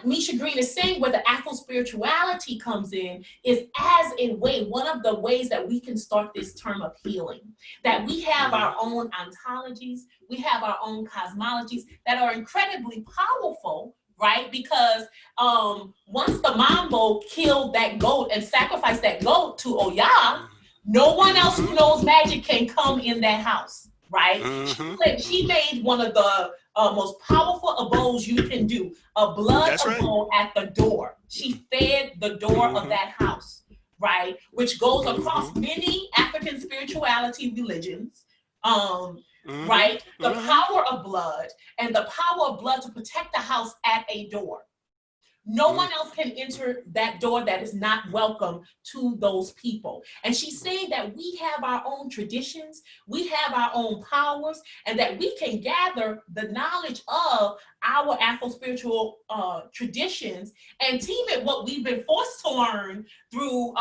Misha Green is saying, where the Afro spirituality comes in, is as a way, one of the ways that we can start this term of healing, that we have our own ontologies, we have our own cosmologies that are incredibly powerful, right? Because once the Mumbo killed that goat and sacrificed that goat to Oya, no one else who knows magic can come in that house, right? She made one of the most powerful abodes you can do, a blood abode at the door. She fed the door of that house, right? Which goes across many African spirituality religions, right? The power of blood, and the power of blood to protect the house at a door. No one else can enter that door that is not welcome to those people. And she's saying that we have our own traditions, we have our own powers, and that we can gather the knowledge of our Afro-spiritual traditions and team it what we've been forced to learn through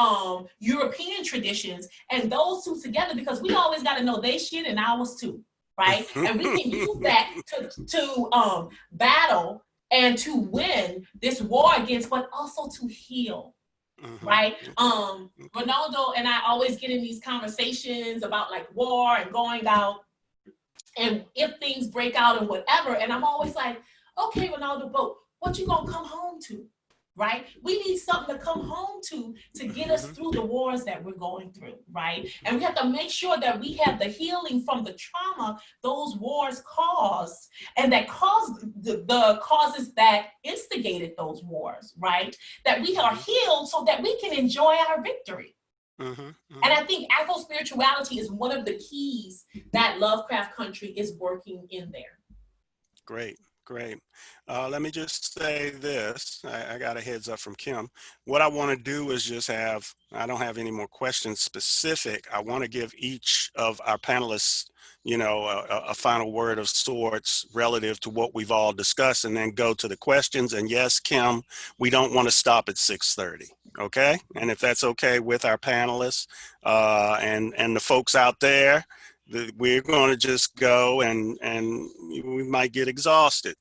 European traditions, and those two together, because we always got to know they shit and ours too, right? And we can use that to battle and to win this war against, but also to heal, right? Reynaldo and I always get in these conversations about like war and going out, and if things break out and whatever, and I'm always like, okay, Reynaldo, but what you gonna come home to, right? We need something to come home to get us through the wars that we're going through, right? And we have to make sure that we have the healing from the trauma those wars caused, and that caused the causes that instigated those wars, right? That we are healed so that we can enjoy our victory. And I think Afro spirituality is one of the keys that Lovecraft Country is working in there. Great. Let me just say this. I got a heads up from Kim. What I want to do is just I don't have any more questions specific. I want to give each of our panelists, a final word of sorts relative to what we've all discussed, and then go to the questions. And yes, Kim, we don't want to stop at 6:30. Okay. And if that's okay with our panelists and the folks out there, we're going to just go and we might get exhausted.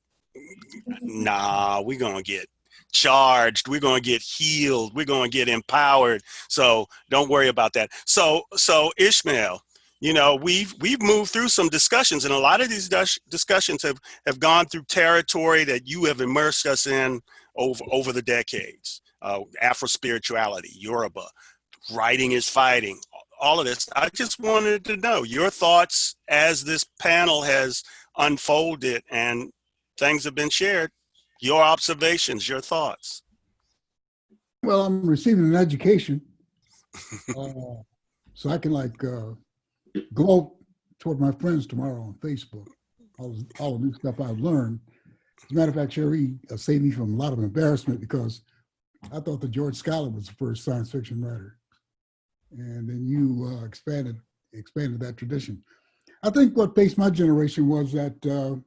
Nah, we're going to get charged. We're going to get healed. We're going to get empowered. So don't worry about that. So Ishmael, we've moved through some discussions, and a lot of these discussions have gone through territory that you have immersed us in over the decades. Afro spirituality, Yoruba, writing is fighting, all of this. I just wanted to know your thoughts as this panel has unfolded and things have been shared. Your observations, your thoughts. Well, I'm receiving an education, so I can like go out toward my friends tomorrow on Facebook. All the new stuff I've learned. As a matter of fact, Sheree saved me from a lot of embarrassment because I thought that George Schuyler was the first science fiction writer, and then you expanded that tradition. I think what faced my generation was that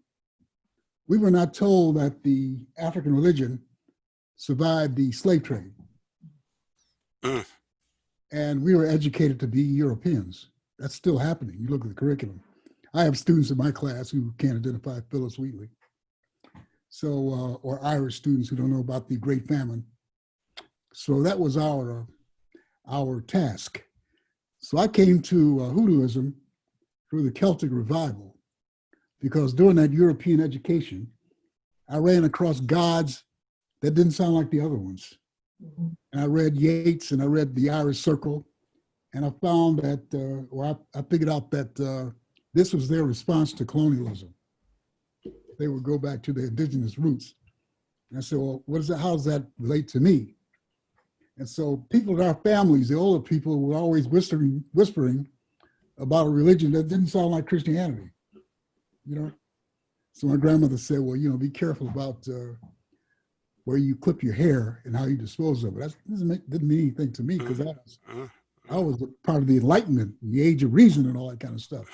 we were not told that the African religion survived the slave trade. And we were educated to be Europeans. That's still happening. You look at the curriculum. I have students in my class who can't identify Phyllis Wheatley. So, or Irish students who don't know about the Great Famine. So that was our task. So I came to Hoodooism through the Celtic revival, because during that European education, I ran across gods that didn't sound like the other ones. And I read Yeats and I read the Irish Circle, and I found that, I figured out that this was their response to colonialism. They would go back to their indigenous roots. And I said, well, how does that relate to me? And so people in our families, the older people, were always whispering about a religion that didn't sound like Christianity, you know? So my grandmother said, well, you know, be careful about where you clip your hair and how you dispose of it. That didn't mean anything to me, because I was part of the Enlightenment, the Age of Reason and all that kind of stuff.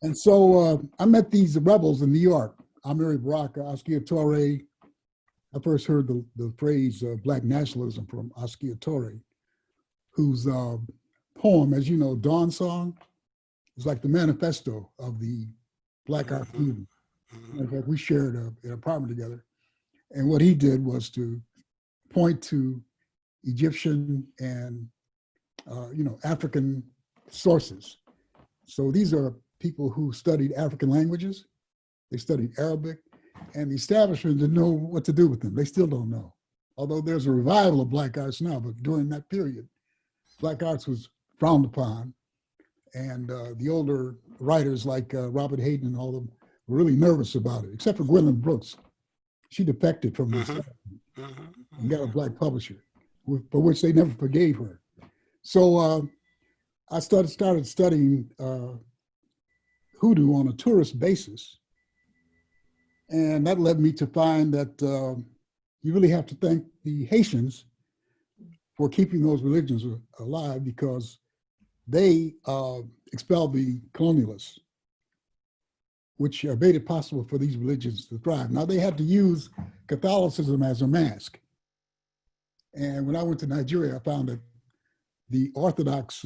And so I met these rebels in New York, Amiri Baraka, Askia Torre. I first heard the phrase Black nationalism from Askia Torre, whose poem, as you know, Dawn Song, is like the manifesto of the Black art community. In fact, we shared an apartment together. And what he did was to point to Egyptian and African sources. So these are people who studied African languages, they studied Arabic, and the establishment didn't know what to do with them. They still don't know. Although there's a revival of Black arts now, but during that period, Black arts was frowned upon. And the older writers like Robert Hayden and all of them were really nervous about it, except for Gwendolyn Brooks. She defected from the establishment and got a Black publisher, for which they never forgave her. So I started studying Hoodoo on a tourist basis. And that led me to find that you really have to thank the Haitians for keeping those religions alive, because they expelled the colonialists, which made it possible for these religions to thrive. Now, they had to use Catholicism as a mask. And when I went to Nigeria, I found that the Orthodox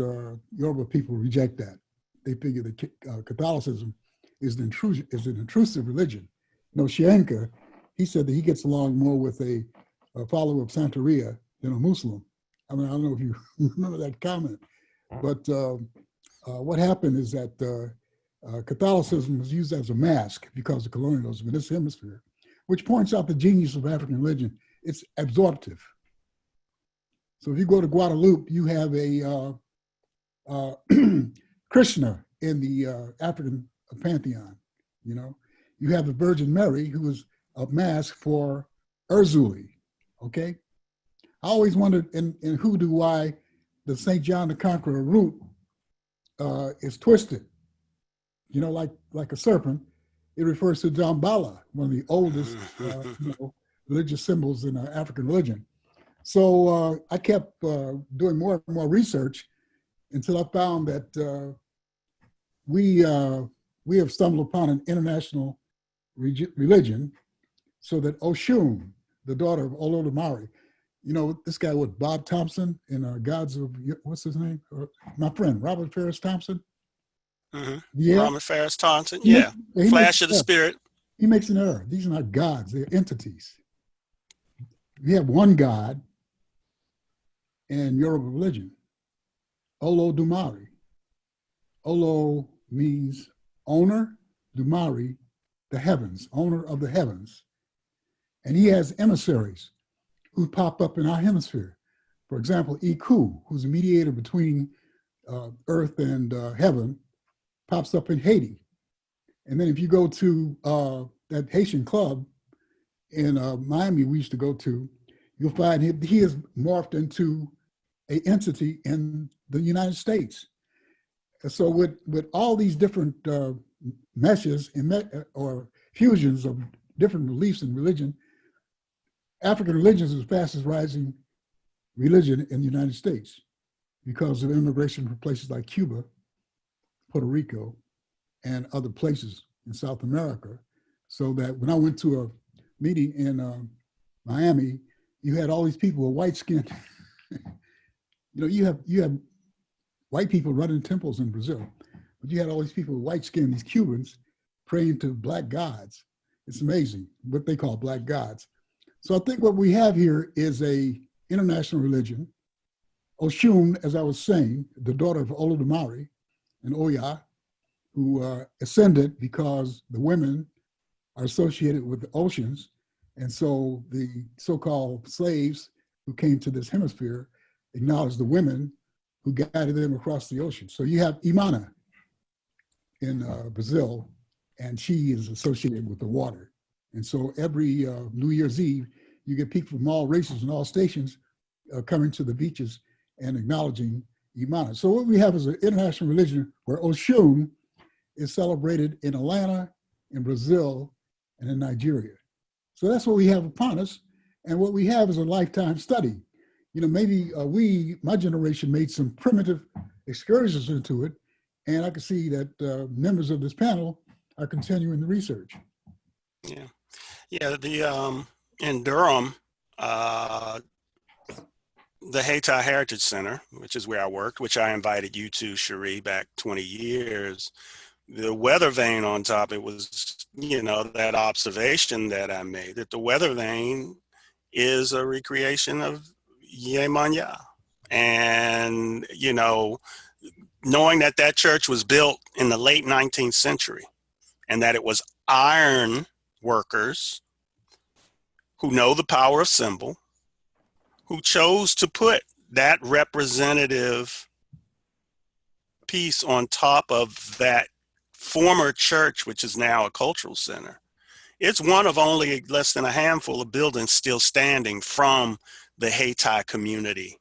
Yoruba people reject that. They figure that Catholicism is an intrusive religion. You know, Shienka, he said that he gets along more with a follower of Santeria than a Muslim. I mean, I don't know if you remember that comment, but what happened is that Catholicism was used as a mask because of colonialism in this hemisphere, which points out the genius of African religion. It's absorptive. So if you go to Guadeloupe, you have a Krishna in the African pantheon, you know. You have the Virgin Mary, who is a mask for Urzuli, okay? I always wondered in Hoodoo why the St. John the Conqueror root is twisted, you know, like a serpent. It refers to Damballa, one of the oldest religious symbols in African religion. So I kept doing more and more research until I found that we have stumbled upon an international religion, so that Oshun, the daughter of Olodumare, you know, this guy with Bob Thompson in Gods of, what's his name? My friend, Robert Ferris Thompson. Yeah. Robert Ferris Thompson, yeah. Flash of the Spirit. He makes an error. These are not gods, they're entities. We have one God in Yoruba religion, Olodumare. Olo means owner, Dumare, the heavens, owner of the heavens. And he has emissaries who pop up in our hemisphere. For example, Iku, who's a mediator between earth and heaven, pops up in Haiti. And then if you go to that Haitian club in Miami we used to go to, you'll find he has morphed into an entity in the United States. So with all these different meshes or fusions of different beliefs in religion, African religions is the fastest rising religion in the United States because of immigration from places like Cuba, Puerto Rico, and other places in South America. So that when I went to a meeting in Miami, you had all these people with white skin. You have white people running temples in Brazil, but you had all these people with white skin, these Cubans, praying to black gods. It's amazing what they call black gods. So I think what we have here is a international religion. Oshun, as I was saying, the daughter of Olodumare and Oya, who ascended because the women are associated with the oceans. And so the so-called slaves who came to this hemisphere acknowledged the women who guided them across the ocean. So you have Imana in Brazil, and she is associated with the water. And so every New Year's Eve, you get people from all races and all stations coming to the beaches and acknowledging Imana. So what we have is an international religion where Oshun is celebrated in Atlanta, in Brazil, and in Nigeria. So that's what we have upon us. And what we have is a lifetime study. Maybe my generation made some primitive excursions into it, and I can see that members of this panel are continuing the research. Yeah. In Durham, the Heitar Heritage Center, which is where I worked, which I invited you to, Sheree, back 20 years. The weather vane on top, it was, that observation that I made, that the weather vane is a recreation of Yemanya. And, knowing that church was built in the late 19th century and that it was iron workers who know the power of symbol, who chose to put that representative piece on top of that former church, which is now a cultural center. It's one of only less than a handful of buildings still standing from the Heitar community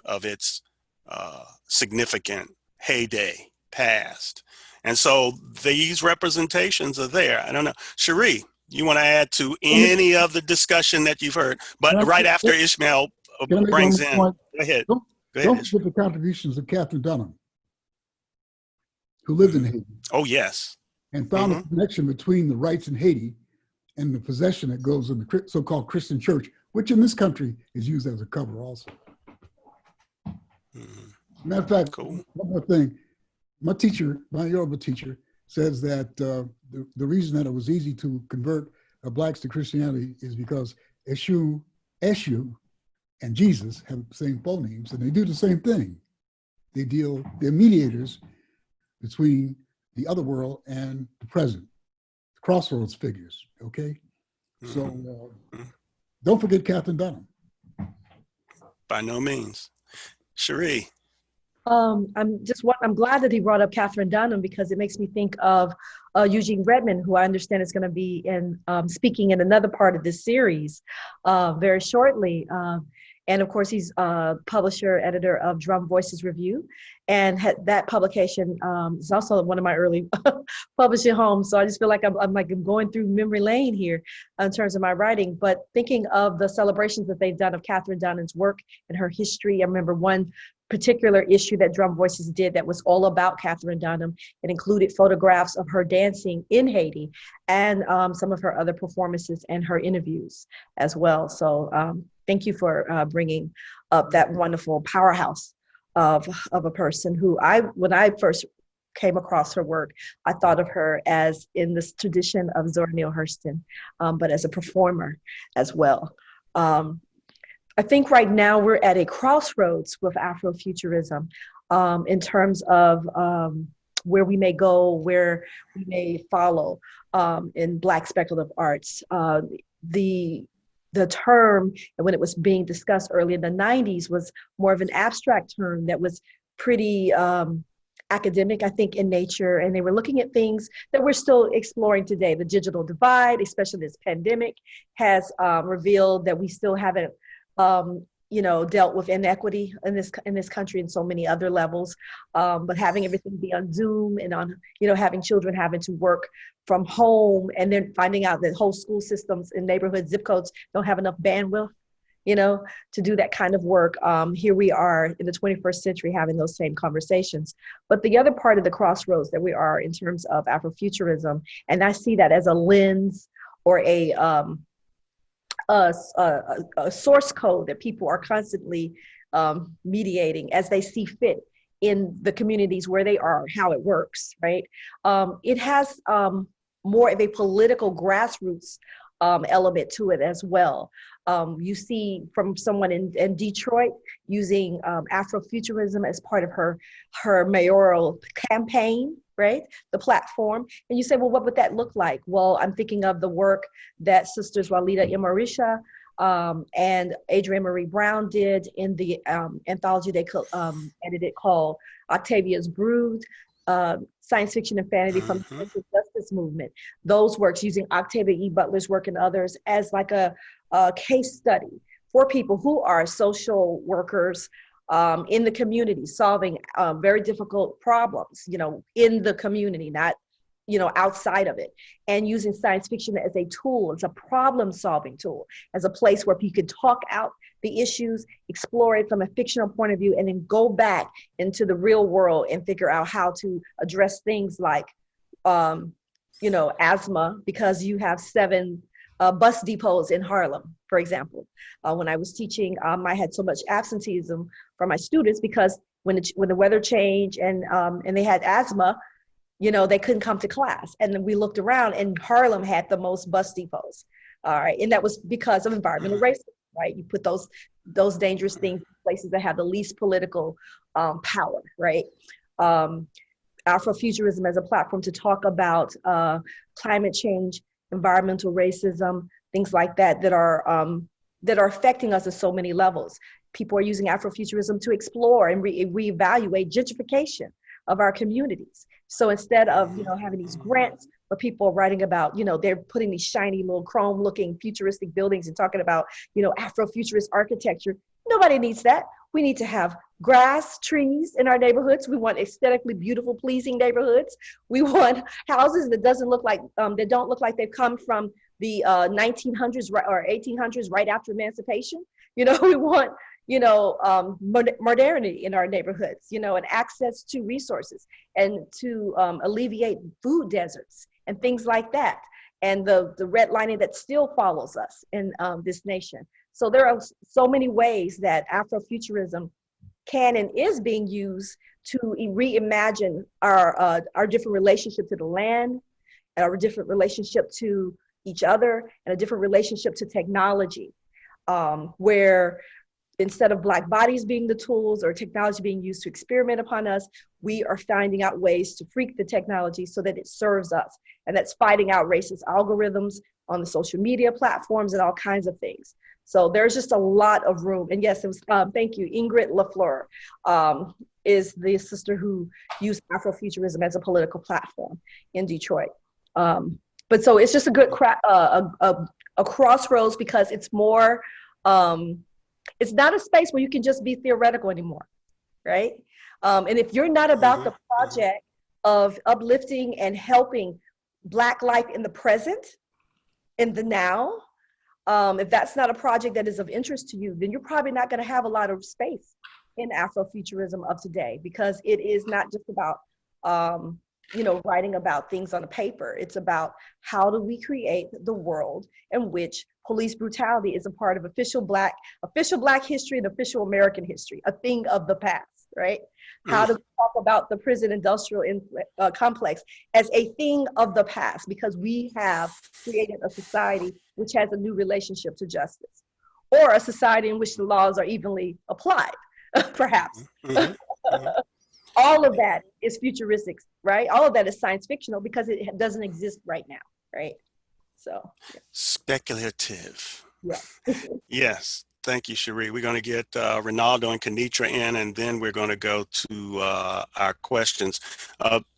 of its significant heyday past. And so these representations are there. I don't know. Sheree, you want to add to any of the discussion that you've heard? But right after Ishmael brings in, go ahead. Don't forget the contributions of Catherine Dunham, who lived in Haiti. Oh, yes. And found a connection between the rights in Haiti and the possession that goes in the so-called Christian church, which in this country is used as a cover also. Matter of fact, one more thing. My Yoruba teacher, says that the reason that it was easy to convert blacks to Christianity is because Eshu, and Jesus have the same phonemes, and they do the same thing. They're mediators between the other world and the present, crossroads figures, okay? So don't forget Catherine Dunham. By no means. Sheree. I'm glad that he brought up Catherine Dunham because it makes me think of Eugene Redmond, who I understand is going to be speaking in another part of this series very shortly. And of course, he's publisher, editor of Drum Voices Review. And that publication is also one of my early publishing homes. So I just feel like I'm going through memory lane here in terms of my writing. But thinking of the celebrations that they've done of Catherine Dunham's work and her history, I remember one particular issue that Drum Voices did that was all about Catherine Dunham. It included photographs of her dancing in Haiti and some of her other performances and her interviews as well. So thank you for bringing up that wonderful powerhouse of a person who when I first came across her work, I thought of her as in this tradition of Zora Neale Hurston, but as a performer as well. I think right now we're at a crossroads with Afrofuturism in terms of where we may go, where we may follow in Black speculative arts. The term, when it was being discussed early in the 90s, was more of an abstract term that was pretty academic, I think, in nature, and they were looking at things that we're still exploring today. The digital divide, especially this pandemic, has revealed that we still haven't, dealt with inequity in this country and so many other levels. But having everything be on Zoom and on, having children having to work from home, and then finding out that whole school systems in neighborhood zip codes don't have enough bandwidth, to do that kind of work. Here we are in the 21st century having those same conversations. But the other part of the crossroads that we are in terms of Afrofuturism, and I see that as a lens or a source code that people are constantly mediating as they see fit in the communities where they are, how it works, right? It has more of a political grassroots element to it as well. You see from someone in Detroit using Afrofuturism as part of her mayoral campaign, right? The platform. And you say, well, what would that look like? Well, I'm thinking of the work that Sisters Walida Imarisha and Adrienne Marie Brown did in the anthology they edited called Octavia's Brood, Science Fiction and Fantasy from the Social Justice Movement. Those works using Octavia E. Butler's work and others as like a case study for people who are social workers in the community, solving very difficult problems, in the community, not, outside of it, and using science fiction as a tool, as a problem-solving tool, as a place where you can talk out the issues, explore it from a fictional point of view, and then go back into the real world and figure out how to address things like, asthma, because you have 7 bus depots in Harlem, for example. When I was teaching, I had so much absenteeism for my students because when the weather changed and they had asthma, they couldn't come to class. And then we looked around and Harlem had the most bus depots. All right, and that was because of environmental racism, right? You put those dangerous things in places that have the least political power, right? Afrofuturism as a platform to talk about climate change, environmental racism, things like that are affecting us at so many levels. People are using Afrofuturism to explore and reevaluate gentrification of our communities. So instead of having these grants where people are writing about, they're putting these shiny little chrome looking futuristic buildings and talking about, Afrofuturist architecture, nobody needs that. We need to have grass, trees in our neighborhoods. We want aesthetically beautiful, pleasing neighborhoods. We want houses that don't look like they've come from the 1900s or 1800s, right after emancipation. We want, modernity in our neighborhoods, and access to resources and to alleviate food deserts and things like that. And the redlining that still follows us in this nation. So there are so many ways that Afrofuturism can and is being used to reimagine our different relationship to the land, our different relationship to each other, and a different relationship to technology, where instead of Black bodies being the tools or technology being used to experiment upon us, we are finding out ways to freak the technology so that it serves us. And that's fighting out racist algorithms on the social media platforms and all kinds of things. So there's just a lot of room. And yes, it was, thank you, Ingrid Lafleur is the sister who used Afrofuturism as a political platform in Detroit. But so it's just a good a crossroads because it's more, it's not a space where you can just be theoretical anymore, right? And if you're not about the project of uplifting and helping Black life in the present, in the now, if that's not a project that is of interest to you, then you're probably not going to have a lot of space in Afrofuturism of today, because it is not just about, writing about things on a paper. It's about how do we create the world in which police brutality is a part of official Black history and official American history, a thing of the past, right? How do we talk about the prison industrial complex as a thing of the past, because we have created a society which has a new relationship to justice, or a society in which the laws are evenly applied, perhaps. All of that is futuristic, right? All of that is science fictional because it doesn't exist right now, right? So. Yeah. Speculative. Yeah. Yes. Thank you, Sheree. We're going to get Reynaldo and Kinitra in, and then we're going to go to our questions.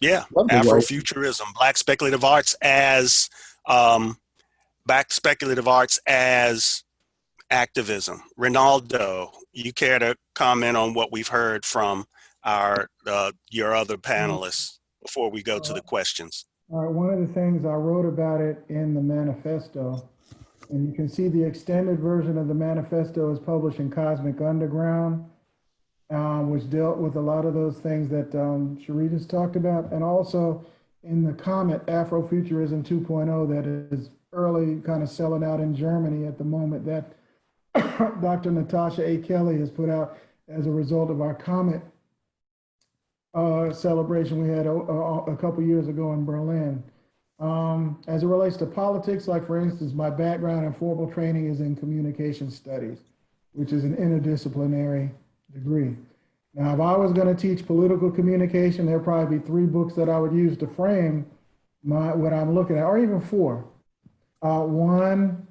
Yeah, Afrofuturism, Black speculative arts as activism. Reynaldo, you care to comment on what we've heard from your other panelists before we go to the questions? All right, one of the things I wrote about it in the manifesto, and you can see the extended version of the manifesto is published in Cosmic Underground, which dealt with a lot of those things that Sheree just talked about, and also in the Comet Afrofuturism 2.0 that is early kind of selling out in Germany at the moment, that Dr. Natasha A. Kelly has put out as a result of our Comet celebration we had a couple years ago in Berlin. As it relates to politics, like for instance, my background and formal training is in communication studies, which is an interdisciplinary degree. Now, if I was going to teach political communication, there'd probably be 3 books that I would use to frame what I'm looking at, or even 4. One,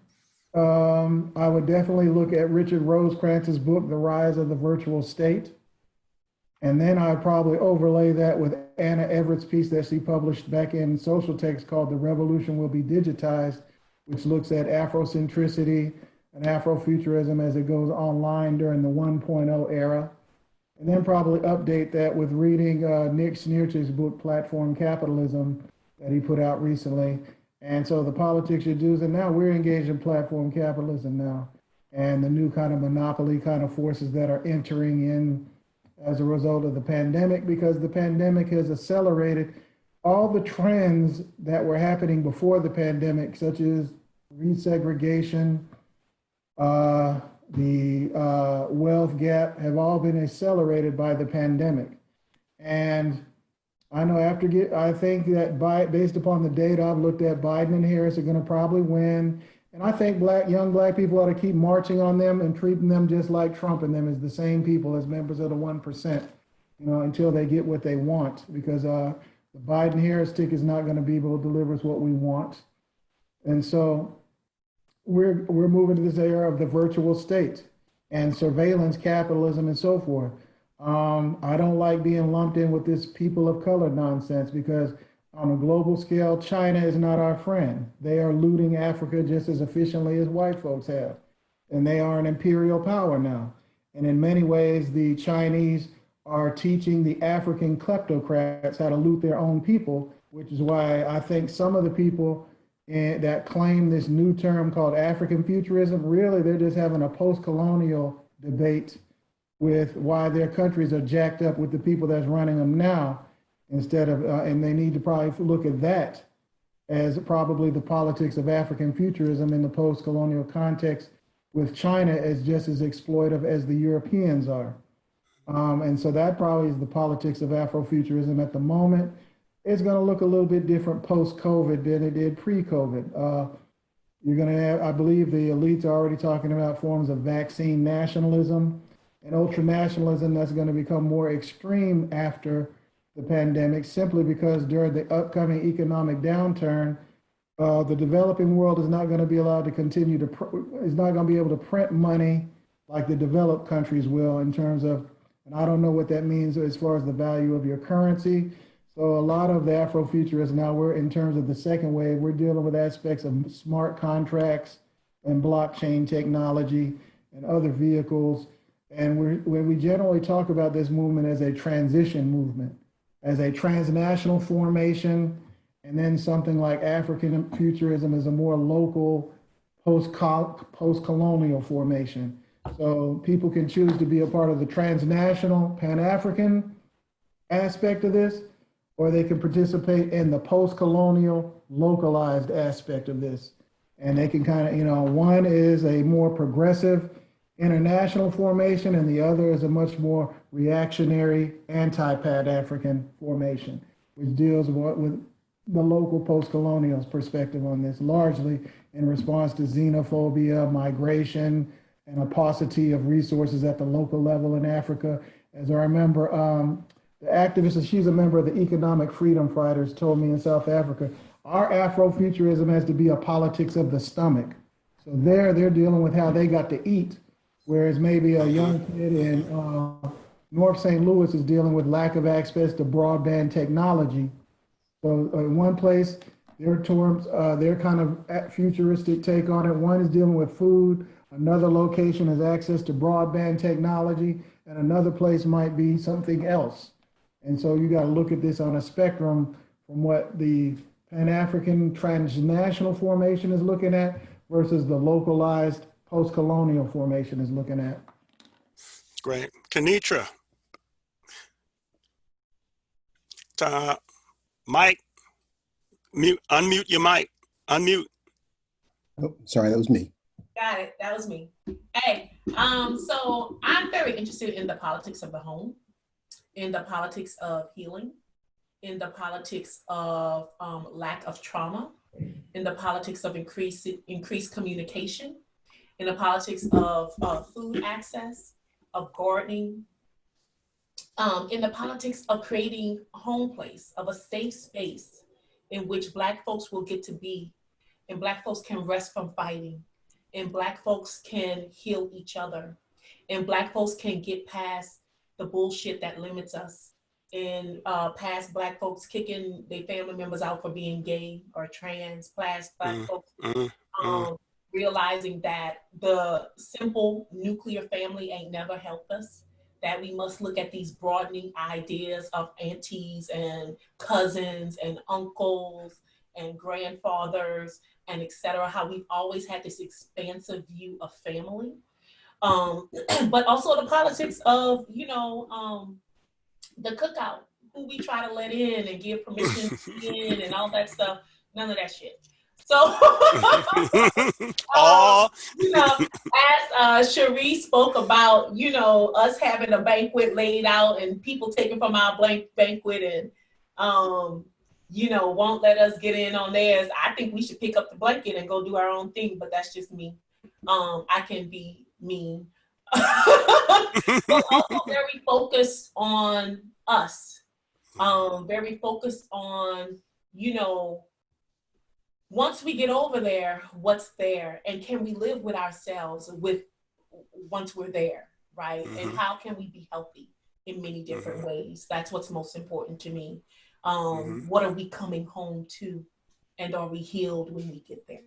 I would definitely look at Richard Rosecrance's book, The Rise of the Virtual State. And then I'd probably overlay that with Anna Everett's piece that she published back in Social Text called The Revolution Will Be Digitized, which looks at Afrocentricity and Afrofuturism as it goes online during the 1.0 era. And then probably update that with reading Nick Snierch's book, Platform Capitalism, that he put out recently. And so the politics you do, and now we're engaged in platform capitalism now, and the new kind of monopoly kind of forces that are entering in as a result of the pandemic, because the pandemic has accelerated all the trends that were happening before the pandemic, such as resegregation, the wealth gap, have all been accelerated by the pandemic. And I know I think that based upon the data I've looked at, Biden and Harris are going to probably win. And I think young black people ought to keep marching on them and treating them just like Trump and them as the same people, as members of the 1%, until they get what they want, because the Biden-Harris ticket is not going to be able to deliver us what we want. And so we're moving to this era of the virtual state and surveillance capitalism and so forth. I don't like being lumped in with this people of color nonsense, because on a global scale, China is not our friend. They are looting Africa just as efficiently as white folks have. And they are an imperial power now. And in many ways, the Chinese are teaching the African kleptocrats how to loot their own people, which is why I think some of the people that claim this new term called African futurism, really, they're just having a post-colonial debate with why their countries are jacked up with the people that's running them now, instead of, and they need to probably look at that as probably the politics of African futurism in the post-colonial context, with China as just as exploitive as the Europeans are. And so that probably is the politics of Afrofuturism at the moment. It's going to look a little bit different post-COVID than it did pre-COVID. You're going to have, I believe the elites are already talking about forms of vaccine nationalism and ultranationalism that's going to become more extreme after the pandemic, simply because during the upcoming economic downturn, the developing world is not going to be allowed to continue to, is not going to be able to print money like the developed countries will, in terms of, and I don't know what that means as far as the value of your currency. So a lot of the Afrofuturists now, we're in terms of the second wave, we're dealing with aspects of smart contracts and blockchain technology and other vehicles. And when we generally talk about this movement as a transition movement, as a transnational formation, and then something like African futurism is a more local post-colonial formation. So people can choose to be a part of the transnational Pan-African aspect of this, or they can participate in the post-colonial localized aspect of this. And they can kind of, one is a more progressive international formation, and the other is a much more reactionary anti-Pan-African formation, which deals with the local post-colonial perspective on this, largely in response to xenophobia, migration, and a paucity of resources at the local level in Africa. As I remember, the activist, she's a member of the Economic Freedom Fighters, told me in South Africa, our Afrofuturism has to be a politics of the stomach. So they're dealing with how they got to eat, whereas maybe a young kid in North St. Louis is dealing with lack of access to broadband technology. So in one place, their terms, their kind of futuristic take on it. One is dealing with food. Another location has access to broadband technology, and another place might be something else. And so you got to look at this on a spectrum from what the Pan-African transnational formation is looking at versus the localized post-colonial formation is looking at. Great. Kinitra. Mike, unmute your mic. Unmute. Oh, sorry, that was me. Got it. That was me. Hey, so I'm very interested in the politics of the home, in the politics of healing, in the politics of lack of trauma, in the politics of increased communication, in the politics of food access, of gardening, in the politics of creating a home place, of a safe space in which Black folks will get to be, and Black folks can rest from fighting, and Black folks can heal each other, and Black folks can get past the bullshit that limits us, and past Black folks kicking their family members out for being gay or trans, past Black folks realizing that the simple nuclear family ain't never helped us, that we must look at these broadening ideas of aunties and cousins and uncles and grandfathers and et cetera, how we've always had this expansive view of family. But also the politics of, the cookout, who we try to let in and give permission in and all that stuff. None of that shit. So, as Sheree spoke about, us having a banquet laid out and people taking from our banquet and, won't let us get in on theirs. I think we should pick up the blanket and go do our own thing, but that's just me. I can be mean. But also very focused on us. Very focused on, once we get over there, what's there? And can we live with ourselves once we're there, right? And how can we be healthy in many different ways? That's what's most important to me. What are we coming home to? And are we healed when we get there?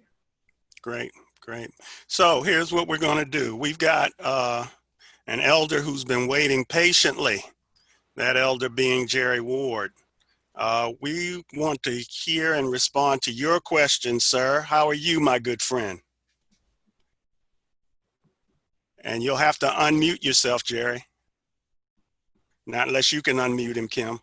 Great, great. So here's what we're going to do. We've got an elder who's been waiting patiently, that elder being Jerry Ward. We want to hear and respond to your question, sir. How are you, my good friend? And you'll have to unmute yourself, Jerry. Not unless you can unmute him, Kim.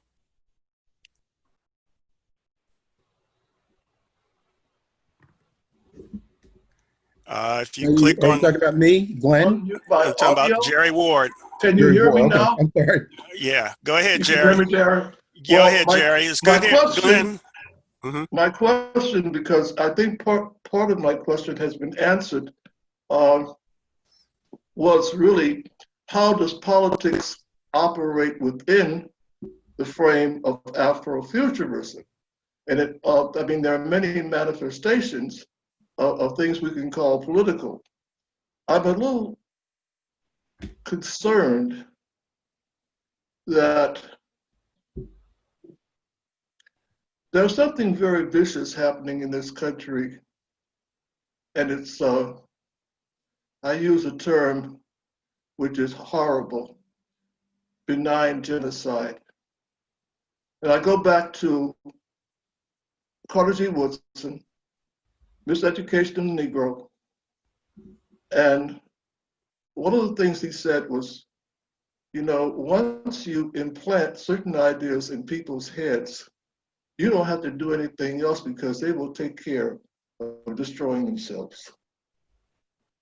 If you click on... Are you talking about me, Glenn? I'm talking about Jerry Ward. Can you hear me now? I'm sorry. Yeah, go ahead, You Jerry. can hear me, Jerry? Go ahead, Jerry. It's good here, Glenn. My question, because I think part of my question has been answered, was really, how does politics operate within the frame of Afrofuturism? And there are many manifestations of things we can call political. I'm a little concerned that there's something very vicious happening in this country, and it's, I use a term which is horrible, benign genocide. And I go back to Carter G. Woodson, Miseducation of the Negro, and one of the things he said was, once you implant certain ideas in people's heads, you don't have to do anything else because they will take care of destroying themselves.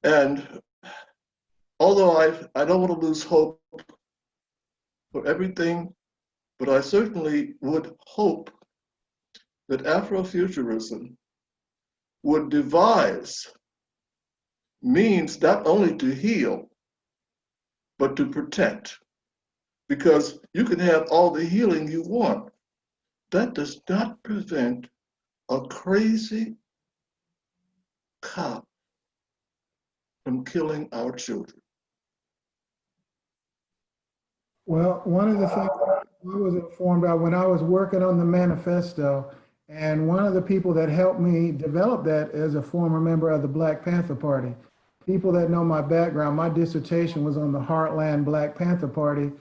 And although I don't want to lose hope for everything, but I certainly would hope that Afrofuturism would devise means not only to heal, but to protect. Because you can have all the healing you want. That does not prevent a crazy cop from killing our children. Well, one of the things I was informed about when I was working on the manifesto, and one of the people that helped me develop that as a former member of the Black Panther Party, people that know my background, my dissertation was on the Heartland Black Panther Party.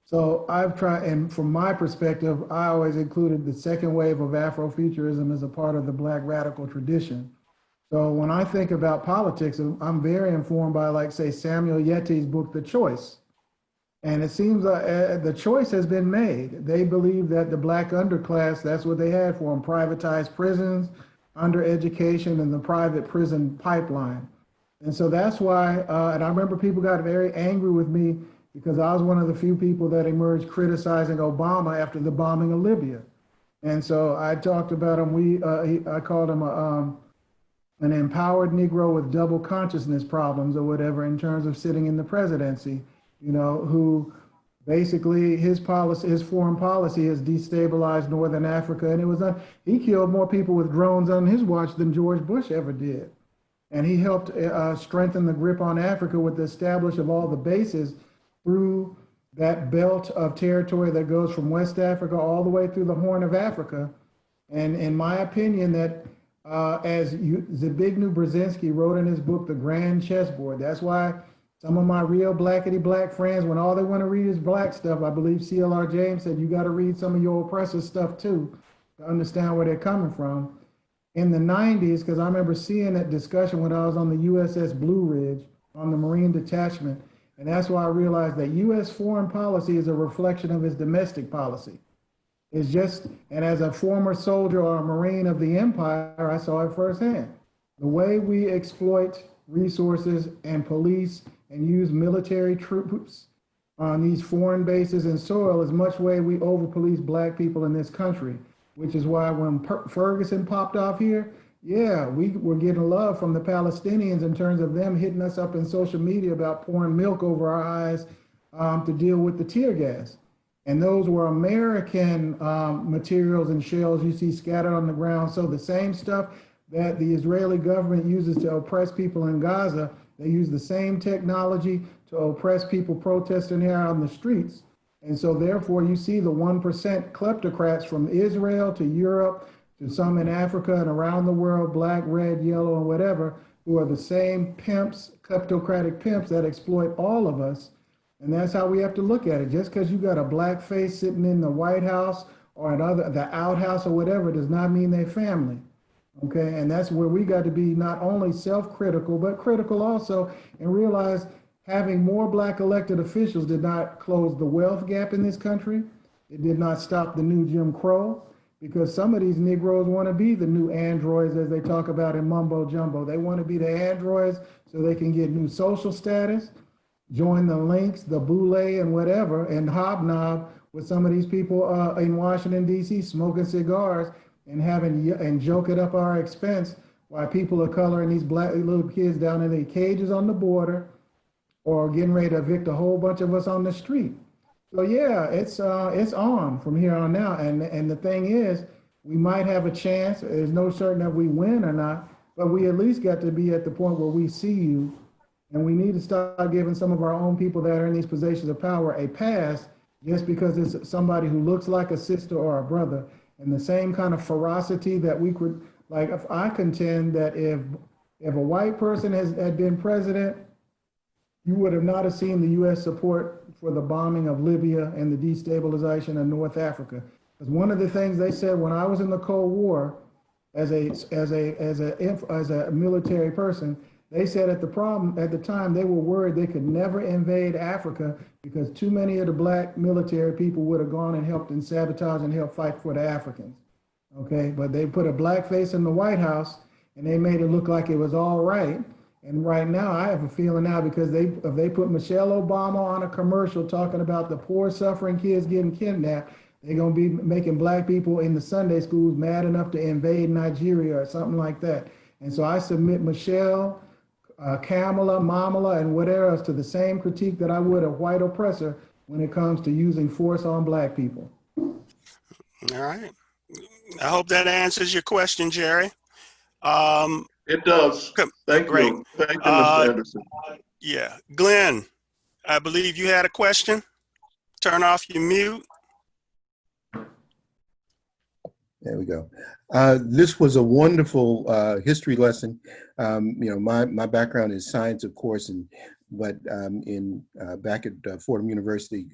So I've tried, and from my perspective, I always included the second wave of Afrofuturism as a part of the Black radical tradition. So when I think about politics, I'm very informed by, like, say, Samuel Yeti's book, The Choice. And it seems the choice has been made. They believe that the Black underclass, that's what they had for them, privatized prisons, undereducation, and the private prison pipeline. And so that's why, and I remember people got very angry with me because I was one of the few people that emerged criticizing Obama after the bombing of Libya. And so I talked about him, I called him an empowered Negro with double consciousness problems or whatever in terms of sitting in the presidency, you know, who basically his policy, his foreign policy has destabilized Northern Africa. And it was, he killed more people with drones on his watch than George Bush ever did. And he helped strengthen the grip on Africa with the establishment of all the bases through that belt of territory that goes from West Africa all the way through the Horn of Africa. And in my opinion, that as Zbigniew Brzezinski wrote in his book, The Grand Chessboard, that's why some of my real black friends, when all they want to read is Black stuff, I believe C.L.R. James said, you got to read some of your oppressor stuff too, to understand where they're coming from. In the 90s, because I remember seeing that discussion when I was on the USS Blue Ridge on the Marine Detachment, and that's why I realized that U.S. foreign policy is a reflection of its domestic policy. It's just, and as a former soldier or a Marine of the Empire, I saw it firsthand. The way we exploit resources and police and use military troops on these foreign bases and soil is much way we over-police Black people in this country, which is why when Ferguson popped off here, yeah, we were getting love from the Palestinians in terms of them hitting us up in social media about pouring milk over our eyes to deal with the tear gas. And those were American materials and shells you see scattered on the ground. So the same stuff that the Israeli government uses to oppress people in Gaza, they use the same technology to oppress people protesting here on the streets. And so therefore you see the 1% kleptocrats from Israel to Europe to some in Africa and around the world, black, red, yellow, and whatever, who are the same pimps, kleptocratic pimps that exploit all of us. And that's how we have to look at it. Just because you got a black face sitting in the White House or the outhouse or whatever does not mean they're family. Okay, and that's where we got to be not only self-critical, but critical also, and realize having more Black elected officials did not close the wealth gap in this country. It did not stop the new Jim Crow, because some of these Negroes want to be the new androids, as they talk about in Mumbo Jumbo. They want to be the androids so they can get new social status, join the links, the boule, and whatever, and hobnob with some of these people in Washington, D.C., smoking cigars and joking up our expense while people of color and these black little kids down in their cages on the border or getting ready to evict a whole bunch of us on the street. So yeah, it's on from here on out. And the thing is, we might have a chance. There's no certain that we win or not, but we at least got to be at the point where we see you, and we need to start giving some of our own people that are in these positions of power a pass just because it's somebody who looks like a sister or a brother. And the same kind of ferocity that we could, like, if I contend that if a white person had been president, you would have not have seen the U.S. support for the bombing of Libya and the destabilization of North Africa. Because one of the things they said when I was in the Cold War, as a military person, they said at the time they were worried they could never invade Africa because too many of the black military people would have gone and helped and sabotage and helped fight for the Africans. Okay, but they put a black face in the White House and they made it look like it was all right. And right now, I have a feeling now because if they put Michelle Obama on a commercial talking about the poor suffering kids getting kidnapped, they're going to be making black people in the Sunday schools mad enough to invade Nigeria or something like that. And so I submit Michelle, Kamala, Mamala, and whatever else to the same critique that I would a white oppressor when it comes to using force on black people. All right. I hope that answers your question, Jerry. It does. Thank great. you. Thank you, Mr. Anderson. Yeah. Glenn, I believe you had a question. turn off your mute. There we go. This was a wonderful history lesson. My background is science, of course, but back at Fordham University,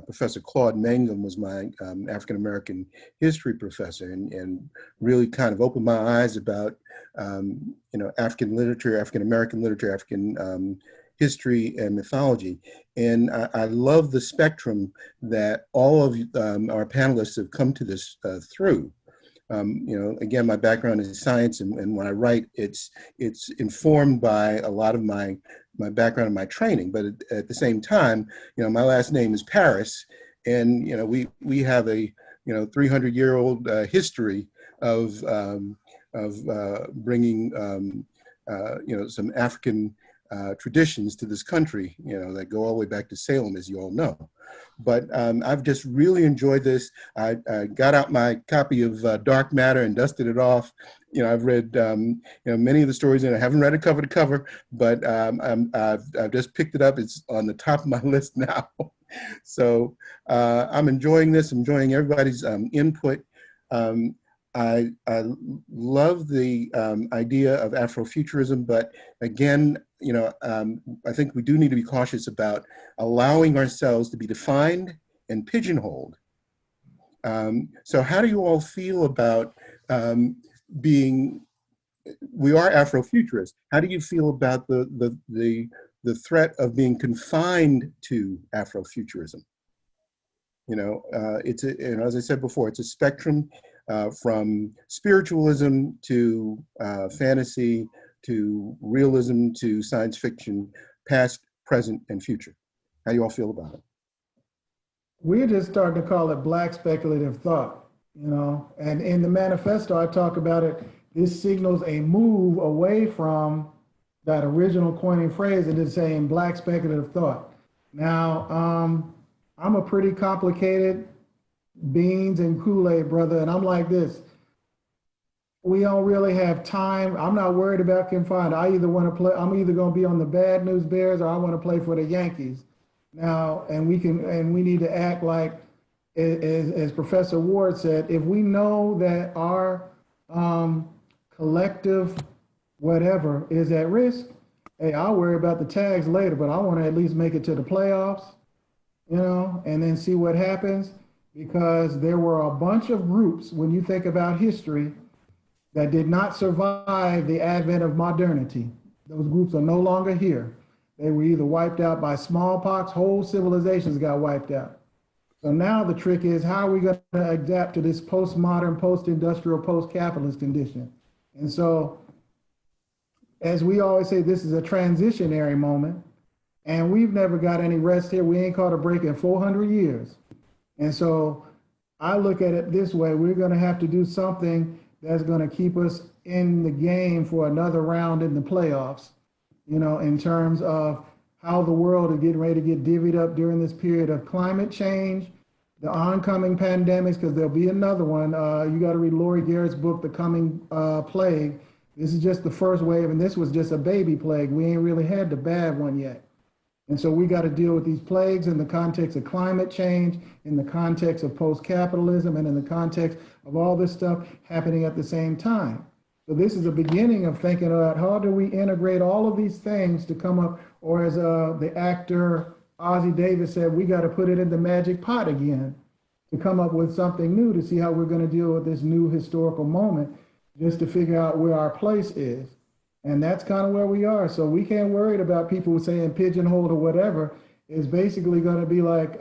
Professor Claude Mangum was my African-American history professor, and really kind of opened my eyes about African literature, African-American literature, African history and mythology. And I love the spectrum that all of our panelists have come to this through. Again, my background is science, and when I write, it's informed by a lot of my background and my training. But at the same time, my last name is Paris, and we have a 300-year-old history of bringing some African traditions to this country, that go all the way back to Salem, as you all know. But I've just really enjoyed this. I got out my copy of Dark Matter and dusted it off. I've read many of the stories, and I haven't read it cover to cover, but I've just picked it up. It's on the top of my list now. So I'm enjoying this, enjoying everybody's input. I love the idea of Afrofuturism, but again, I think we do need to be cautious about allowing ourselves to be defined and pigeonholed. So how do you all feel about we are Afrofuturists. How do you feel about the threat of being confined to Afrofuturism? It's as I said before, it's a spectrum from spiritualism to fantasy to realism to science fiction, past, present, and future. How do you all feel about it? We're just starting to call it Black speculative thought, and in the manifesto, I talk about it. This signals a move away from that original coining phrase and is saying Black speculative thought. Now, I'm a pretty complicated beans and Kool-Aid brother, and I'm like this. We don't really have time. I'm not worried about confined. I'm either going to be on the Bad News Bears, or I want to play for the Yankees. Now, and we need to act like, as Professor Ward said, if we know that our collective whatever is at risk, hey, I'll worry about the tags later, but I want to at least make it to the playoffs, and then see what happens, because there were a bunch of groups, when you think about history, that did not survive the advent of modernity. Those groups are no longer here. They were either wiped out by smallpox, whole civilizations got wiped out. So now the trick is, how are we going to adapt to this postmodern, post-industrial, post-capitalist condition? And so, as we always say, this is a transitionary moment, and we've never got any rest here. We ain't caught a break in 400 years. And so I look at it this way: we're going to have to do something that's going to keep us in the game for another round in the playoffs, in terms of how the world is getting ready to get divvied up during this period of climate change, the oncoming pandemics, because there'll be another one. You got to read Laurie Garrett's book, The Coming Plague. This is just the first wave, and this was just a baby plague. We ain't really had the bad one yet. And so we got to deal with these plagues in the context of climate change, in the context of post-capitalism, and in the context of all this stuff happening at the same time. So this is a beginning of thinking about, how do we integrate all of these things to come up, or as the actor Ossie Davis said, we got to put it in the magic pot again to come up with something new, to see how we're going to deal with this new historical moment, just to figure out where our place is. And that's kind of where we are. So we can't worry about people saying pigeonholed or whatever. It's basically going to be like,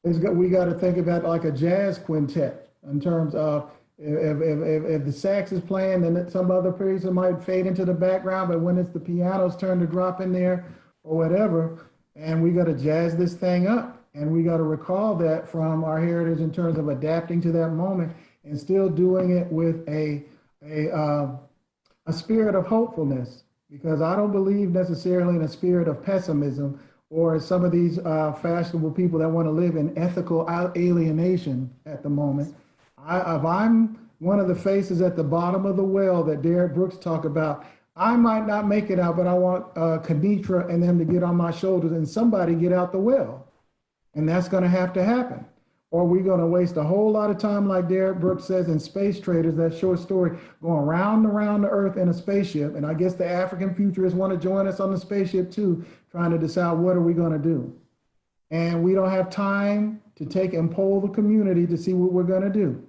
we got to think about like a jazz quintet, in terms of, if the sax is playing, then some other person might fade into the background, but when it's the piano's turn to drop in there or whatever, and we got to jazz this thing up, and we got to recall that from our heritage in terms of adapting to that moment and still doing it with a spirit of hopefulness, because I don't believe necessarily in a spirit of pessimism, or some of these fashionable people that want to live in ethical alienation at the moment. If I'm one of the faces at the bottom of the well that Derek Brooks talked about, I might not make it out, but I want Kinitra and them to get on my shoulders and somebody get out the well. And that's going to happen. Or we're going to waste a whole lot of time, like Derek Brooks says in Space Traders, that short story, going round and around the earth in a spaceship. And I guess the African futurists want to join us on the spaceship too, trying to decide what are we going to do. And we don't have time to take and poll the community to see what we're going to do.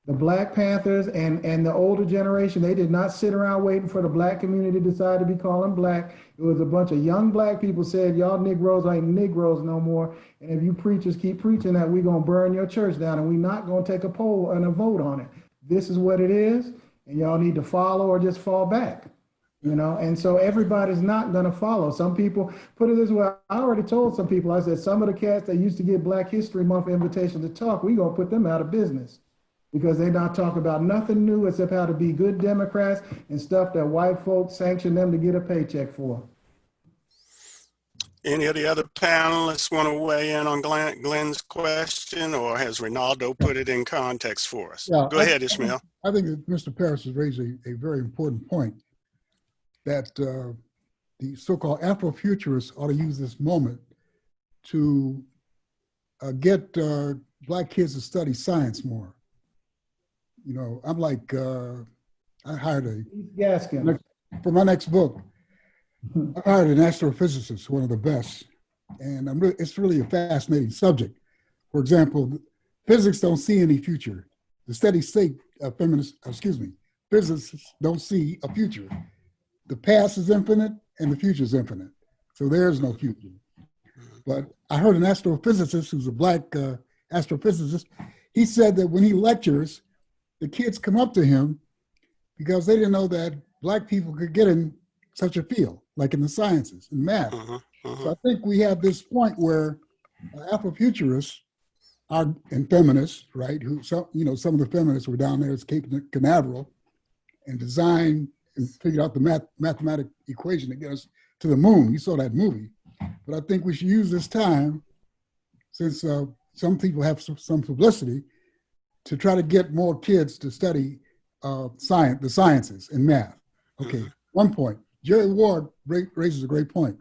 The Black Panthers and the older generation, they did not sit around waiting for the Black community to decide to be calling Black. It was a bunch of young Black people said, y'all Negroes ain't Negroes no more. And if you preachers keep preaching that, we're going to burn your church down, and we're not going to take a poll and a vote on it. This is what it is, and y'all need to follow or just fall back. You know, and so everybody's not going to follow. Some people, put it this way, I already told some people, I said, some of the cats that used to get Black History Month invitation to talk, we going to put them out of business, because they're not talking about nothing new except how to be good Democrats and stuff that white folks sanction them to get a paycheck for. Any of the other panelists want to weigh in on Glenn's question, or has Reynaldo put it in context for us? Yeah, Go ahead, Ishmael. I think that Mr. Paris has raised a very important point, that the so-called Afrofuturists ought to use this moment to get Black kids to study science more. You know, I'm like, I hired for my next book, I hired an astrophysicist, one of the best, and it's really a fascinating subject. For example, physics don't see any future. The steady state of physicists don't see a future. The past is infinite and the future is infinite. So there's no future. But I heard an astrophysicist who's a Black astrophysicist. He said that when he lectures, the kids come up to him because they didn't know that Black people could get in such a field, like in the sciences and math. So I think we have this point where Afrofuturists are, and feminists, right? Some of the feminists were down there at Cape Canaveral and designed and figured out the mathematical equation to get us to the moon. You saw that movie. But I think we should use this time, since some people have some publicity, to try to get more kids to study the sciences and math. Okay, one point. Jerry Ward raises a great point.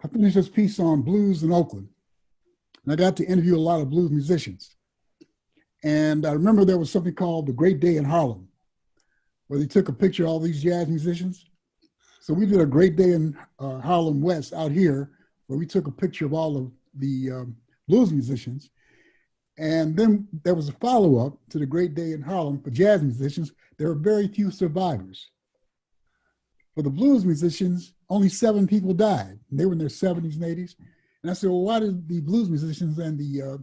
I finished this piece on blues in Oakland, and I got to interview a lot of blues musicians. And I remember there was something called the Great Day in Harlem, where they took a picture of all these jazz musicians. So we did a Great Day in Harlem West out here, where we took a picture of all of the blues musicians. And then there was a follow-up to the Great Day in Harlem for jazz musicians. There were very few survivors. For the blues musicians, only 7 people died. And they were in their 70s and 80s. And I said, well, why did the blues musicians and the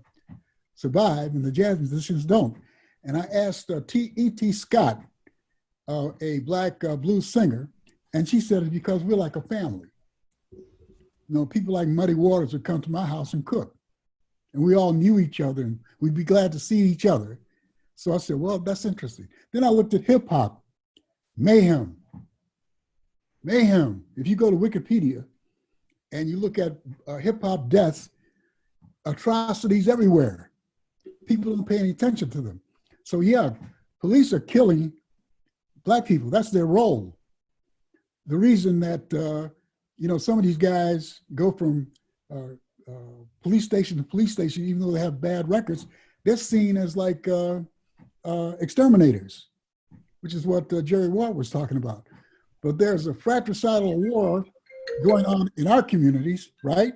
survive and the jazz musicians don't? And I asked E.T. Scott, a Black blues singer, and she said it's because we're like a family. You know, people like Muddy Waters would come to my house and cook. And we all knew each other, and we'd be glad to see each other. So I said, well, that's interesting. Then I looked at hip hop, mayhem. If you go to Wikipedia and you look at hip hop deaths, atrocities everywhere. People don't pay any attention to them. So yeah, police are killing Black people. That's their role. The reason that, some of these guys go from police station to police station, even though they have bad records, they're seen as like exterminators, which is what Jerry Ward was talking about. But there's a fratricidal war going on in our communities, right?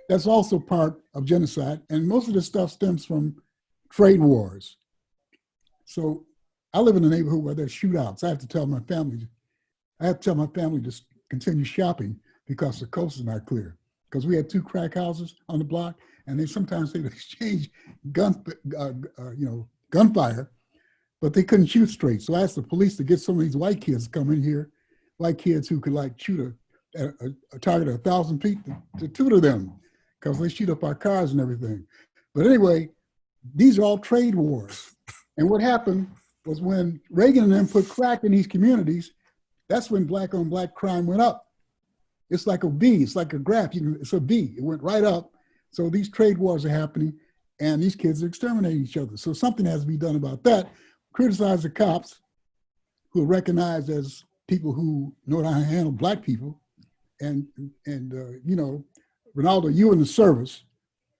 That's also part of genocide. And most of this stuff stems from trade wars. So I live in a neighborhood where there's shootouts. I have to tell my family to continue shopping because the coast is not clear. Because we had 2 crack houses on the block, and they would exchange gunfire, but they couldn't shoot straight. So I asked the police to get some of these white kids to come in here, white kids who could like shoot a target of 1,000 feet to tutor them, because they shoot up our cars and everything. But anyway, these are all trade wars. And what happened was when Reagan and them put crack in these communities, that's when Black on Black crime went up. It's like a V, it's like a graph, it's a V, it went right up. So these trade wars are happening and these kids are exterminating each other. So something has to be done about that. Criticize the cops who are recognized as people who know how to handle Black people. And Reynaldo, you in the service,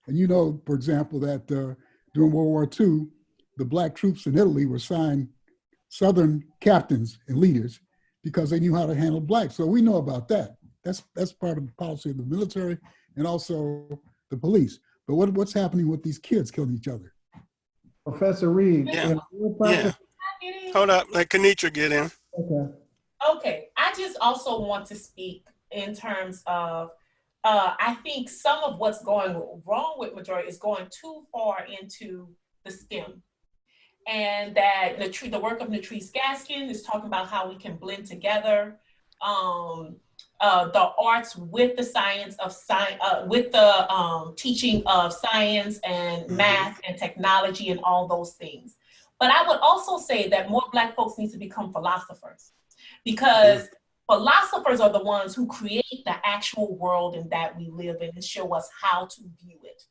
And you know, for example, that during World War II, the black troops in Italy were assigned Southern captains and leaders because they knew how to handle blacks. So we know about that. That's part of the policy of the military and also the police. But what's happening with these kids killing each other? Professor Reed. Yeah. Hold up, let Kinitra get in. Okay. Okay, I just also want to speak in terms of, I think some of what's going wrong with Moderator is going too far into the STEM. And that the work of Latrice Gaskin is talking about how we can blend together the arts with the science of science, with the teaching of science and math and technology and all those things. But I would also say that more Black folks need to become philosophers, because philosophers are the ones who create the actual world in that we live in and show us how to view it,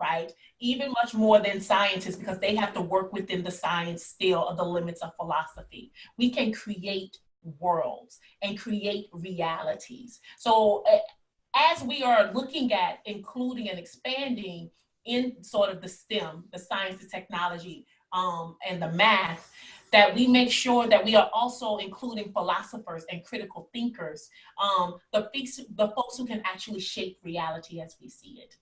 right? Even much more than scientists, because they have to work within the science still of the limits of philosophy. We can create worlds and create realities. So as we are looking at including and expanding in sort of the STEM, the science and technology, and the math, that we make sure that we are also including philosophers and critical thinkers, the folks who can actually shape reality as we see it.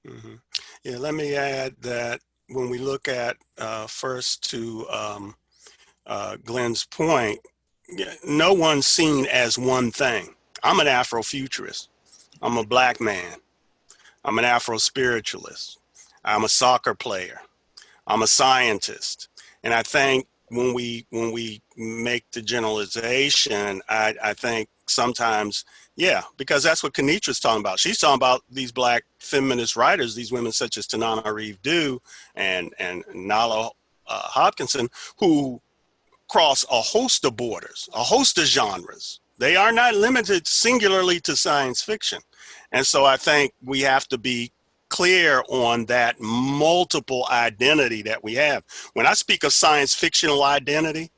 Mm-hmm. Yeah, let me add that when we look at first to Glenn's point, no one's seen as one thing. I'm an Afrofuturist. I'm a Black man. I'm an Afro-spiritualist. I'm a soccer player. I'm a scientist. And I think when we make the generalization, I think sometimes, yeah, because that's what Kinitra's talking about. She's talking about these Black feminist writers, these women such as Tanana Reeve Dew and Nala Hopkinson, who cross a host of borders, a host of genres. They are not limited singularly to science fiction. And so I think we have to be clear on that multiple identity that we have. When I speak of science fictional identity,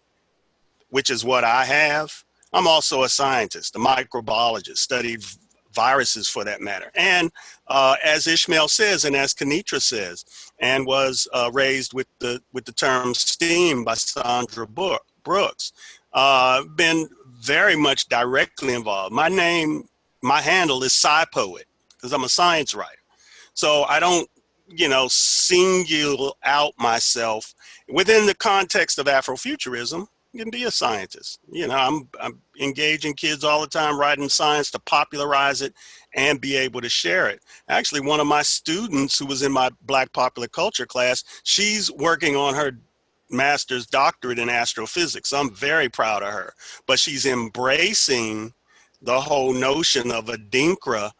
which is what I have, I'm also a scientist, a microbiologist, studied viruses for that matter. And as Ishmael says, and as Kinitra says, and was raised with the term STEAM by Sandra Brooks, been very much directly involved. My handle is SciPoet, because I'm a science writer. So I don't, single out myself within the context of Afrofuturism. You can be a scientist. I'm engaging kids all the time, writing science to popularize it and be able to share it. Actually, one of my students who was in my Black popular culture class, she's working on her master's doctorate in astrophysics. I'm very proud of her, but she's embracing the whole notion of Adinkra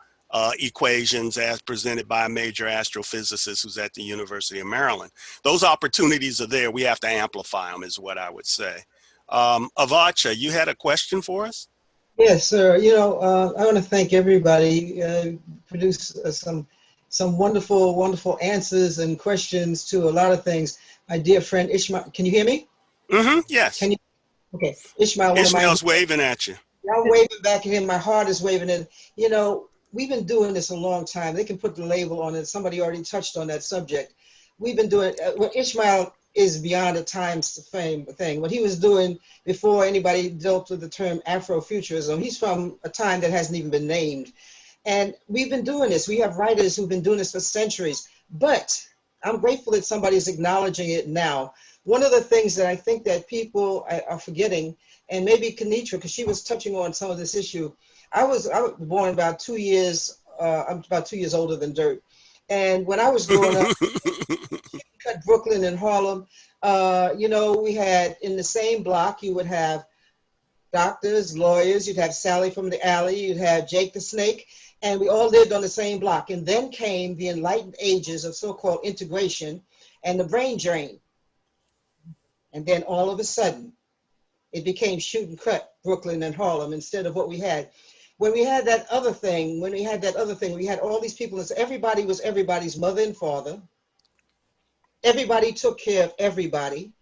equations as presented by a major astrophysicist who's at the University of Maryland. Those opportunities are there. We have to amplify them is what I would say. Avacha, you had a question for us? Yes, sir. I want to thank everybody. Produced some wonderful, wonderful answers and questions to a lot of things. My dear friend Ishmael, can you hear me? Mm-hmm. Yes. Can you? Okay, Ishmael. Ishmael's waving at you. I'm waving back at him. My heart is waving. And we've been doing this a long time. They can put the label on it. Somebody already touched on that subject. We've been doing what Ishmael is beyond a time's fame thing. What he was doing before anybody dealt with the term Afrofuturism, he's from a time that hasn't even been named. And we've been doing this. We have writers who've been doing this for centuries. But I'm grateful that somebody's acknowledging it now. One of the things that I think that people are forgetting, and maybe Kinitra, because she was touching on some of this issue. I was born about 2 years, I'm about 2 years older than Dirt. And when I was growing up, Brooklyn and Harlem, we had in the same block, you would have doctors, lawyers, you'd have Sally from the alley, you'd have Jake the Snake, and we all lived on the same block. And then came the enlightened ages of so-called integration and the brain drain. And then all of a sudden, it became shoot and cut Brooklyn and Harlem instead of what we had. When we had that other thing, we had all these people, and everybody was everybody's mother and father. Everybody took care of everybody.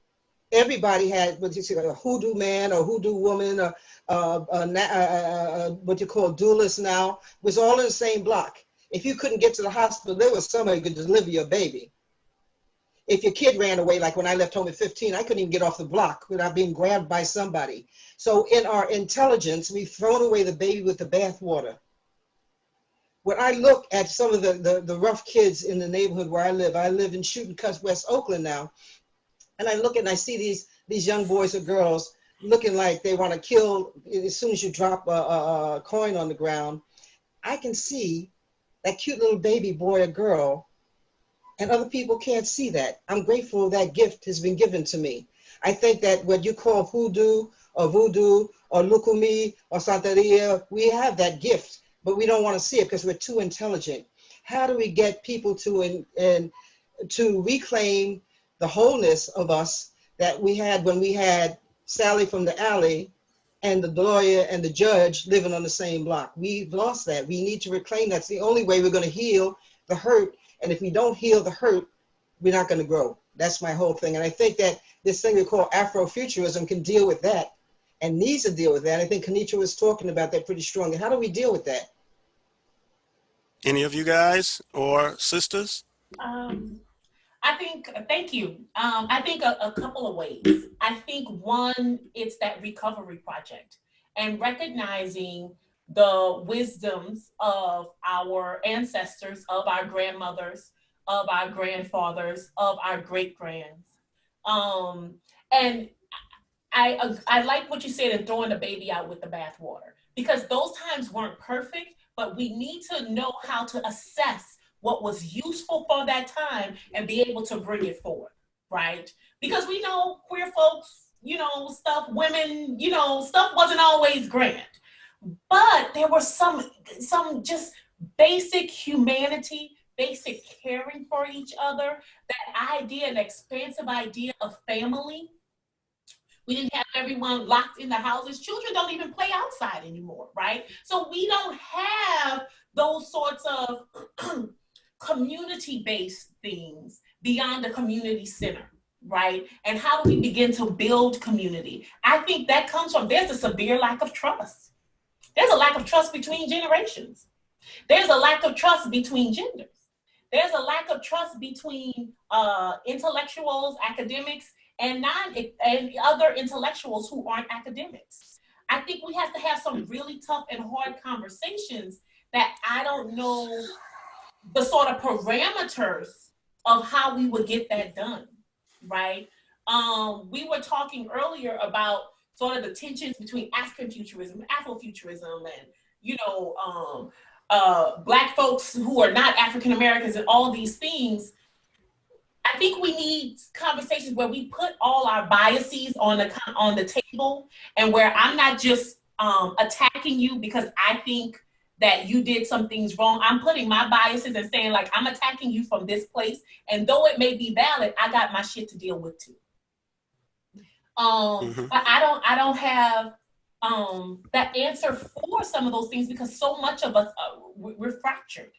Everybody had a hoodoo man or hoodoo woman or what you call duelists now, was all in the same block. If you couldn't get to the hospital, there was somebody who could deliver your baby. If your kid ran away, like when I left home at 15, I couldn't even get off the block without being grabbed by somebody. So in our intelligence, we've thrown away the baby with the bathwater. When I look at some of the rough kids in the neighborhood where I live in Shooting Cuts, West Oakland now, and I look and I see these young boys or girls looking like they want to kill as soon as you drop a coin on the ground. I can see that cute little baby boy or girl, and other people can't see that. I'm grateful that gift has been given to me. I think that what you call hoodoo or voodoo or lukumi or santeria, we have that gift, but we don't want to see it because we're too intelligent. How do we get people to reclaim the wholeness of us that we had when we had Sally from the alley and the lawyer and the judge living on the same block? We've lost that. We need to reclaim. That's the only way we're going to heal the hurt. And if we don't heal the hurt, we're not going to grow. That's my whole thing. And I think that this thing we call Afrofuturism can deal with that and needs to deal with that. I think Kinitra was talking about that pretty strongly. How do we deal with that? Any of you guys or sisters? I think, thank you. I think a couple of ways. I think one, it's that recovery project and recognizing the wisdoms of our ancestors, of our grandmothers, of our grandfathers, of our great-grands. And I like what you said in throwing the baby out with the bathwater, because those times weren't perfect, but we need to know how to assess what was useful for that time and be able to bring it forward, right? Because we know queer folks, stuff, women, stuff wasn't always grand. But there was some just basic humanity, basic caring for each other, that idea, an expansive idea of family. We didn't have everyone locked in the houses. Children don't even play outside anymore, right? So we don't have those sorts of community-based things beyond the community center, right? And how do we begin to build community? I think that comes from, there's a severe lack of trust. There's a lack of trust between generations. There's a lack of trust between genders. There's a lack of trust between intellectuals, academics, and other intellectuals who aren't academics. I think we have to have some really tough and hard conversations that I don't know the sort of parameters of how we would get that done, right? We were talking earlier about sort of the tensions between African futurism, Afrofuturism, and, Black folks who are not African Americans and all these things. I think we need conversations where we put all our biases on the table, and where I'm not just attacking you because I think that you did some things wrong. I'm putting my biases and saying, like, I'm attacking you from this place, and though it may be valid, I got my shit to deal with too. But I don't have that answer for some of those things, because so much of us we're fractured.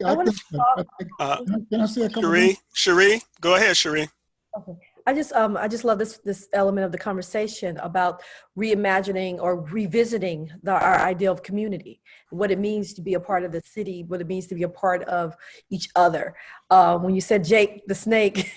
Yeah, can I say a couple Sheree, go ahead, Sheree. Okay. I just love this element of the conversation about reimagining or revisiting our idea of community, what it means to be a part of the city, what it means to be a part of each other. When you said Jake the Snake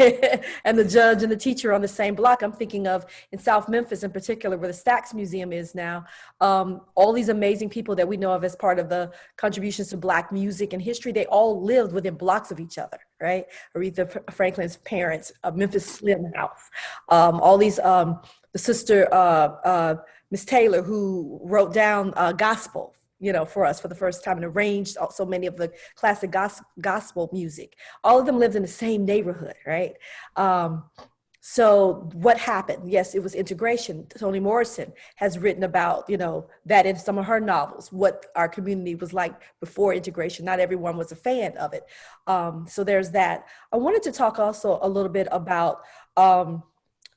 and the judge and the teacher on the same block, I'm thinking of in South Memphis in particular, where the Stax Museum is now, all these amazing people that we know of as part of the contributions to Black music and history, they all lived within blocks of each other, right? Aretha Franklin's parents, Memphis Slim House, all these, the sister, Miss Taylor, who wrote down gospel, for us for the first time, and arranged so many of the classic gospel music. All of them lived in the same neighborhood, right? So what happened? Yes, it was integration. Toni Morrison has written about, that in some of her novels, what our community was like before integration. Not everyone was a fan of it. So there's that. I wanted to talk also a little bit about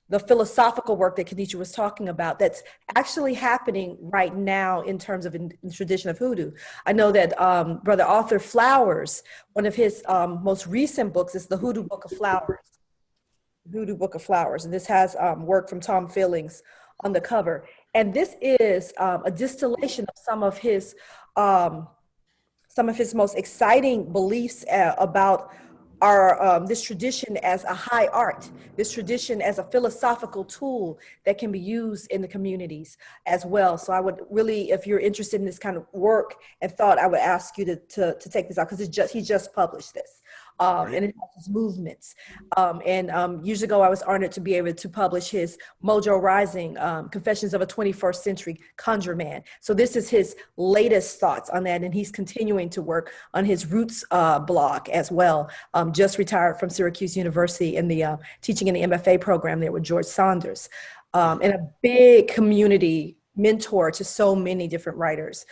the philosophical work that Kinitra was talking about that's actually happening right now in terms of in the tradition of Hoodoo. I know that Brother Arthur Flowers, one of his most recent books is the Hoodoo Book of Flowers. Hoodoo Book of Flowers. And this has work from Tom Fillings on the cover. And this is a distillation of some of his some of his most exciting beliefs about our this tradition as a high art, this tradition as a philosophical tool that can be used in the communities as well. So I would really, if you're interested in this kind of work and thought, I would ask you to take this out, because he just published this. And it has his movements. Years ago, I was honored to be able to publish his Mojo Rising, Confessions of a 21st Century Conjure Man. So this is his latest thoughts on that, and he's continuing to work on his Roots blog as well. Just retired from Syracuse University in the teaching in the MFA program there with George Saunders. And a big community mentor to so many different writers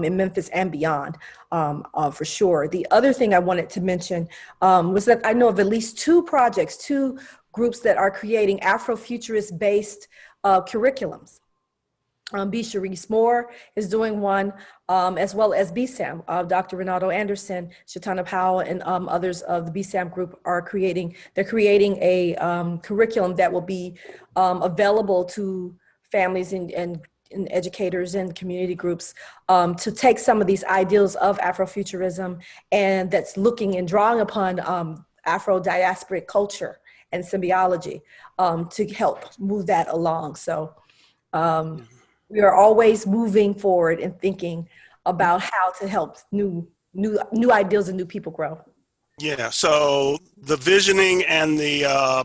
in Memphis and beyond, for sure. The other thing I wanted to mention was that I know of at least two groups that are creating Afrofuturist based curriculums. B. Sheree Moore is doing one, as well as BSAM. Dr. Reynaldo Anderson, Shatana Powell, and others of the BSAM group are creating a curriculum that will be available to families and educators and community groups to take some of these ideals of Afrofuturism, and that's looking and drawing upon Afro-diasporic culture and symbiology to help move that along. So we are always moving forward and thinking about how to help new ideals and new people grow. Yeah, so the visioning and the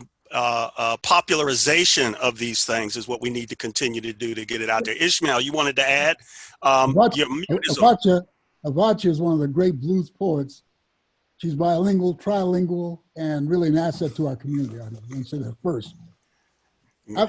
popularization of these things is what we need to continue to do to get it out there. Ishmael, you wanted to add? Avacha is one of the great blues poets. She's bilingual, trilingual, and really an asset to our community. I'm going to say that first.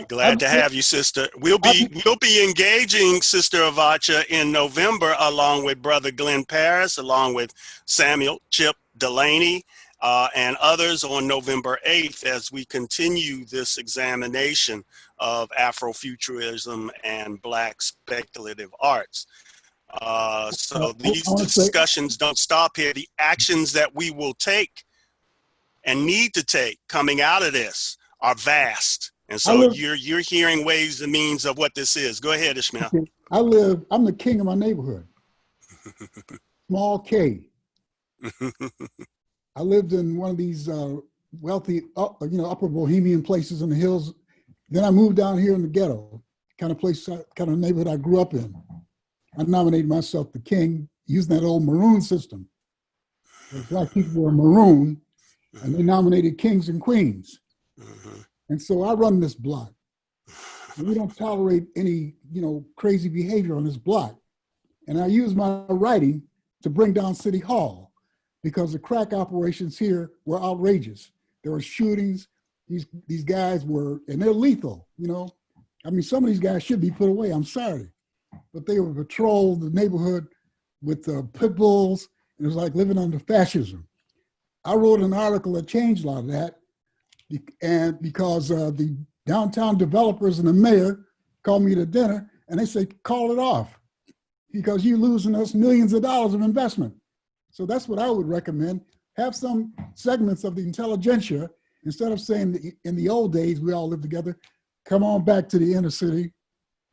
Glad to have you, sister. We'll be engaging Sister Avacha in November, along with Brother Glenn Paris, along with Samuel Chip Delaney, and others on November 8th as we continue this examination of Afrofuturism and Black speculative arts. So these discussions don't stop here. The actions that we will take and need to take coming out of this are vast. And so you're hearing ways and means of what this is. Go ahead, Ishmael. I'm the king of my neighborhood. Small K. I lived in one of these wealthy, upper Bohemian places in the hills. Then I moved down here in the ghetto, kind of neighborhood I grew up in. I nominated myself the king using that old maroon system. The Black people were maroon, and they nominated kings and queens. And so I run this block. And we don't tolerate any, crazy behavior on this block. And I use my writing to bring down City Hall because the crack operations here were outrageous. There were shootings. These guys were, and they're lethal, some of these guys should be put away, I'm sorry. But they would patrol the neighborhood with pit bulls, and it was like living under fascism. I wrote an article that changed a lot of that, and because the downtown developers and the mayor called me to dinner, and they said, call it off, because you're losing us millions of dollars of investment. So that's what I would recommend. Have some segments of the intelligentsia, instead of saying in the old days we all lived together, come on back to the inner city,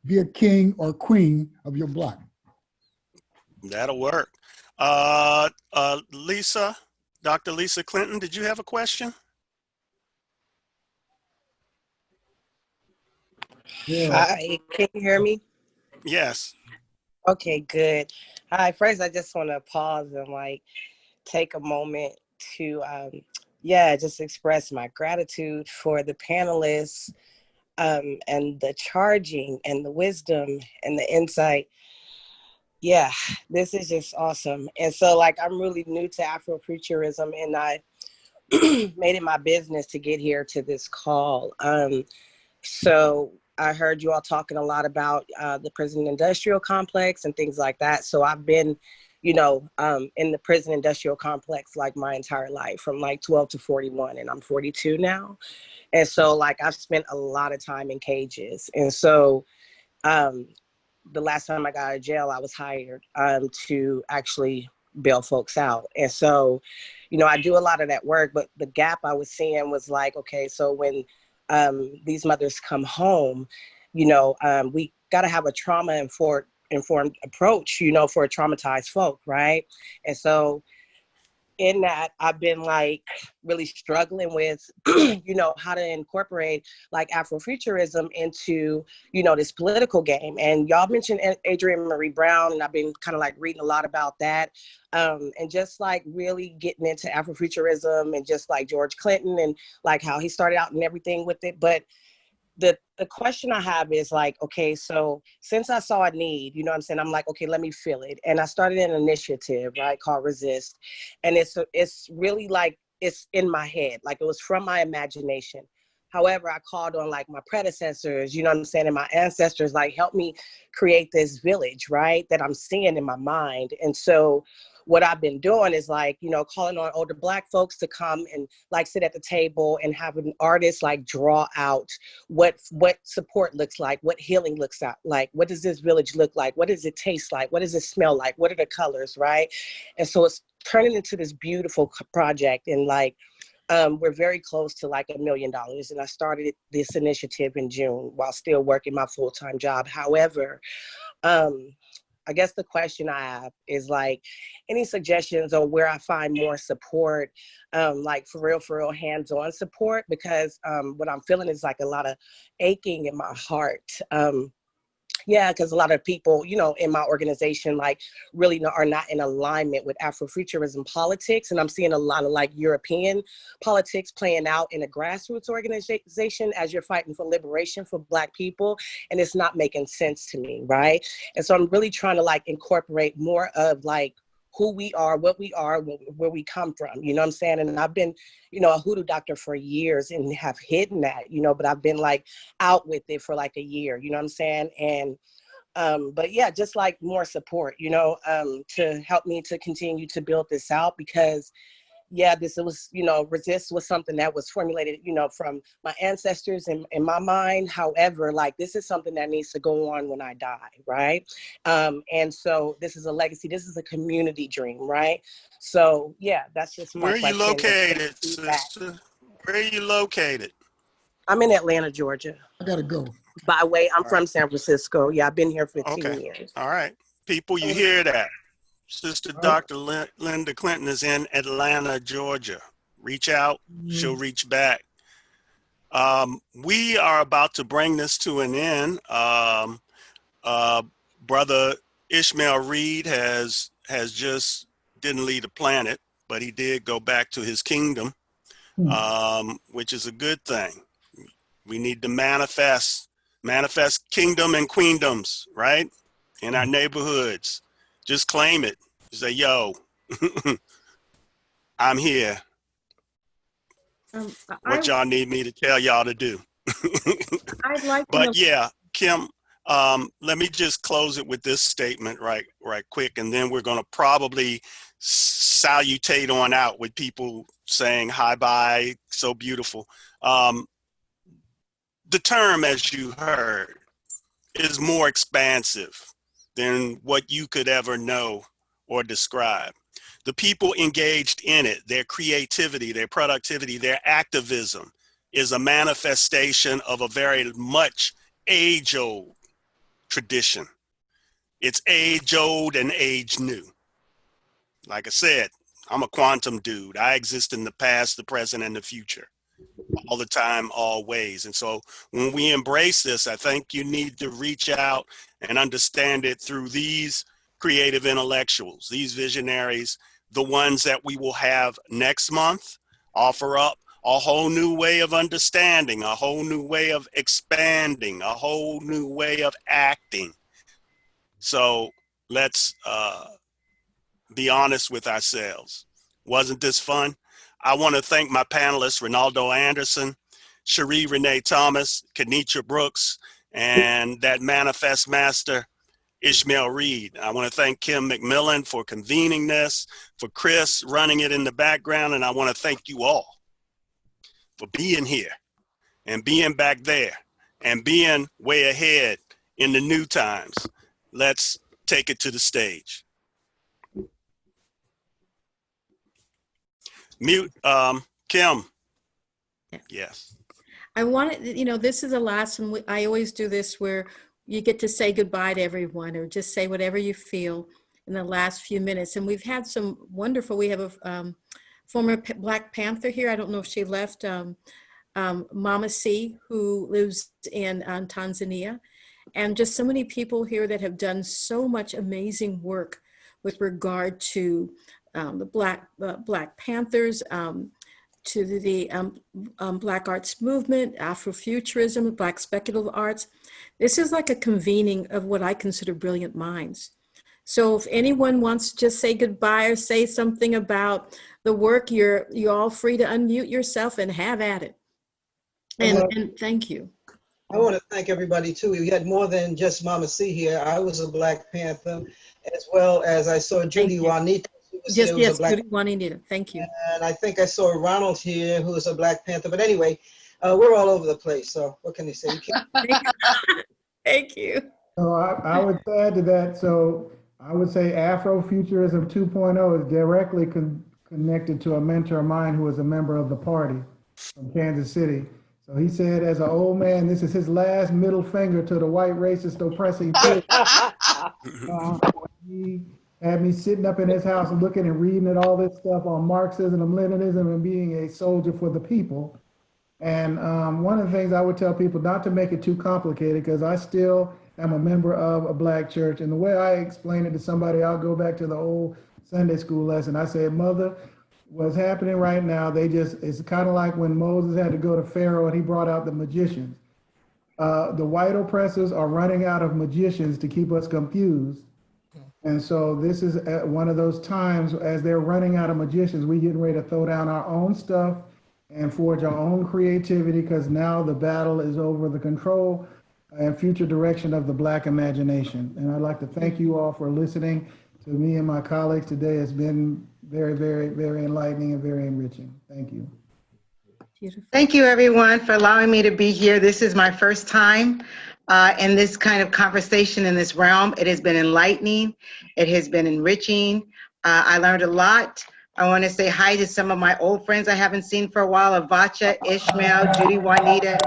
be a king or queen of your block. That'll work. Lisa, Dr. Lisa Clinton, did you have a question? Yeah. Hi, can you hear me? Yes. Okay, good. Hi, first I just want to pause and take a moment to just express my gratitude for the panelists and the charging and the wisdom and the insight. Yeah, this is just awesome. And so I'm really new to Afrofuturism, and I made it my business to get here to this call. So I heard you all talking a lot about the prison industrial complex and things like that. So I've been, in the prison industrial complex my entire life, from 12 to 41, and I'm 42 now. And so I've spent a lot of time in cages. And so the last time I got out of jail, I was hired to actually bail folks out. And so, I do a lot of that work, but the gap I was seeing was okay, so when these mothers come home, we got to have a trauma-informed informed approach, you know, for traumatized folk, right? And so in that, I've been like really struggling with, you know, how to incorporate like Afrofuturism into, you know, this political game. And y'all mentioned Adrienne Marie Brown, and I've been kind of like reading a lot about that. And just like really getting into Afrofuturism and just like George Clinton and like how he started out and everything with it. But the question I have is like, okay, so since I saw a need, you know what I'm saying? I'm like, okay, let me fill it. And I started an initiative, right, called Resist. And it's really like, it's in my head. Like it was from my imagination. However, I called on like my predecessors, you know what I'm saying? And my ancestors, like help me create this village, right? That I'm seeing in my mind. And so what I've been doing is like, you know, calling on older Black folks to come and like sit at the table and have an artist like draw out what support looks like, what healing looks like, what does this village look like, what does it taste like, what does it smell like, what are the colors, right? And so it's turning into this beautiful project. And like, we're very close to like $1 million. And I started this initiative in June while still working my full-time job. However, I guess the question I have is like, any suggestions on where I find more support, like for real, hands-on support? Because what I'm feeling is like a lot of aching in my heart. Yeah, because a lot of people, you know, in my organization, like really are not in alignment with Afrofuturism politics. And I'm seeing a lot of like European politics playing out in a grassroots organization as you're fighting for liberation for Black people. And it's not making sense to me, right? And so I'm really trying to like incorporate more of like who we are, what we are, where we come from, you know what I'm saying? And I've been, you know, a hoodoo doctor for years and have hidden that, you know, but I've been like out with it for like a year, you know what I'm saying? And, but yeah, just like more support, you know, to help me to continue to build this out because yeah, this was, you know, Resist was something that was formulated, you know, from my ancestors in my mind. However, like this is something that needs to go on when I die, right? And so this is a legacy. This is a community dream, right? So yeah, that's just my Where are you question. located, sister? Where are you located? I'm in Atlanta, Georgia. I gotta go. By the way, I'm All from right. San Francisco. Yeah, I've been here 15 Okay. years. All right. People, you hear that? Sister Dr. Linda Clinton is in Atlanta, Georgia. Reach out. She'll reach back. We are about to bring this to an end. Brother Ishmael Reed has just didn't leave the planet, but he did go back to his kingdom, which is a good thing. We need to manifest kingdom and queendoms, right? In our neighborhoods. Just claim it. Say, yo, I'm here. What y'all need me to tell y'all to do? I'd like to know. But yeah, Kim, let me just close it with this statement right quick, and then we're going to probably salutate on out with people saying hi bye, so beautiful. The term, as you heard, is more expansive than what you could ever know or describe. The people engaged in it, their creativity, their productivity, their activism is a manifestation of a very much age-old tradition. It's age-old and age-new. Like I said, I'm a quantum dude. I exist in the past, the present, and the future. All the time, always. And so when we embrace this, I think you need to reach out and understand it through these creative intellectuals, these visionaries, the ones that we will have next month, offer up a whole new way of understanding, a whole new way of expanding, a whole new way of acting. So let's be honest with ourselves. Wasn't this fun? I want to thank my panelists, Reynaldo Anderson, Sheree Renée Thomas, Kinitra Brooks, and that manifest master, Ishmael Reed. I want to thank Kim McMillan for convening this, for Chris running it in the background, and I want to thank you all for being here and being back there and being way ahead in the new times. Let's take it to the stage. Mute, Kim. Yes. I wanted, you know, this is the last one. I always do this where you get to say goodbye to everyone or just say whatever you feel in the last few minutes. And we've had some wonderful, we have a former Black Panther here. I don't know if she left, Mama C, who lives in Tanzania. And just so many people here that have done so much amazing work with regard to the Black Panthers, to the Black arts movement, Afrofuturism, Black speculative arts. This is like a convening of what I consider brilliant minds. So if anyone wants to just say goodbye or say something about the work, you're all free to unmute yourself and have at it. And thank you. I want to thank everybody too. We had more than just Mama C here. I was a Black Panther, as well as I saw Judy Juanita. Yes, Judy Juanita. Thank you. And I think I saw Ronald here, who is a Black Panther. But anyway, we're all over the place. So what can you say? Thank you. So I would add to that. So I would say Afrofuturism 2.0 is directly connected to a mentor of mine who was a member of the party from Kansas City. So he said, as an old man, this is his last middle finger to the white racist oppressing kid. He had me sitting up in his house and looking and reading at all this stuff on Marxism and Leninism and being a soldier for the people. And one of the things I would tell people, not to make it too complicated, because I still am a member of a Black church. And the way I explain it to somebody, I'll go back to the old Sunday school lesson. I said, Mother, what's happening right now, it's kind of like when Moses had to go to Pharaoh and he brought out the magicians. The white oppressors are running out of magicians to keep us confused. And so this is one of those times as they're running out of magicians, we getting ready to throw down our own stuff and forge our own creativity, because now the battle is over the control and future direction of the Black imagination. And I'd like to thank you all for listening to me and my colleagues today. It's been very, very, very enlightening and very enriching. Thank you. Beautiful. Thank you, everyone, for allowing me to be here. This is my first time in this kind of conversation in this realm. It has been enlightening. It has been enriching. I learned a lot. I want to say hi to some of my old friends I haven't seen for a while, Avacha, Ishmael, Judy Juanita.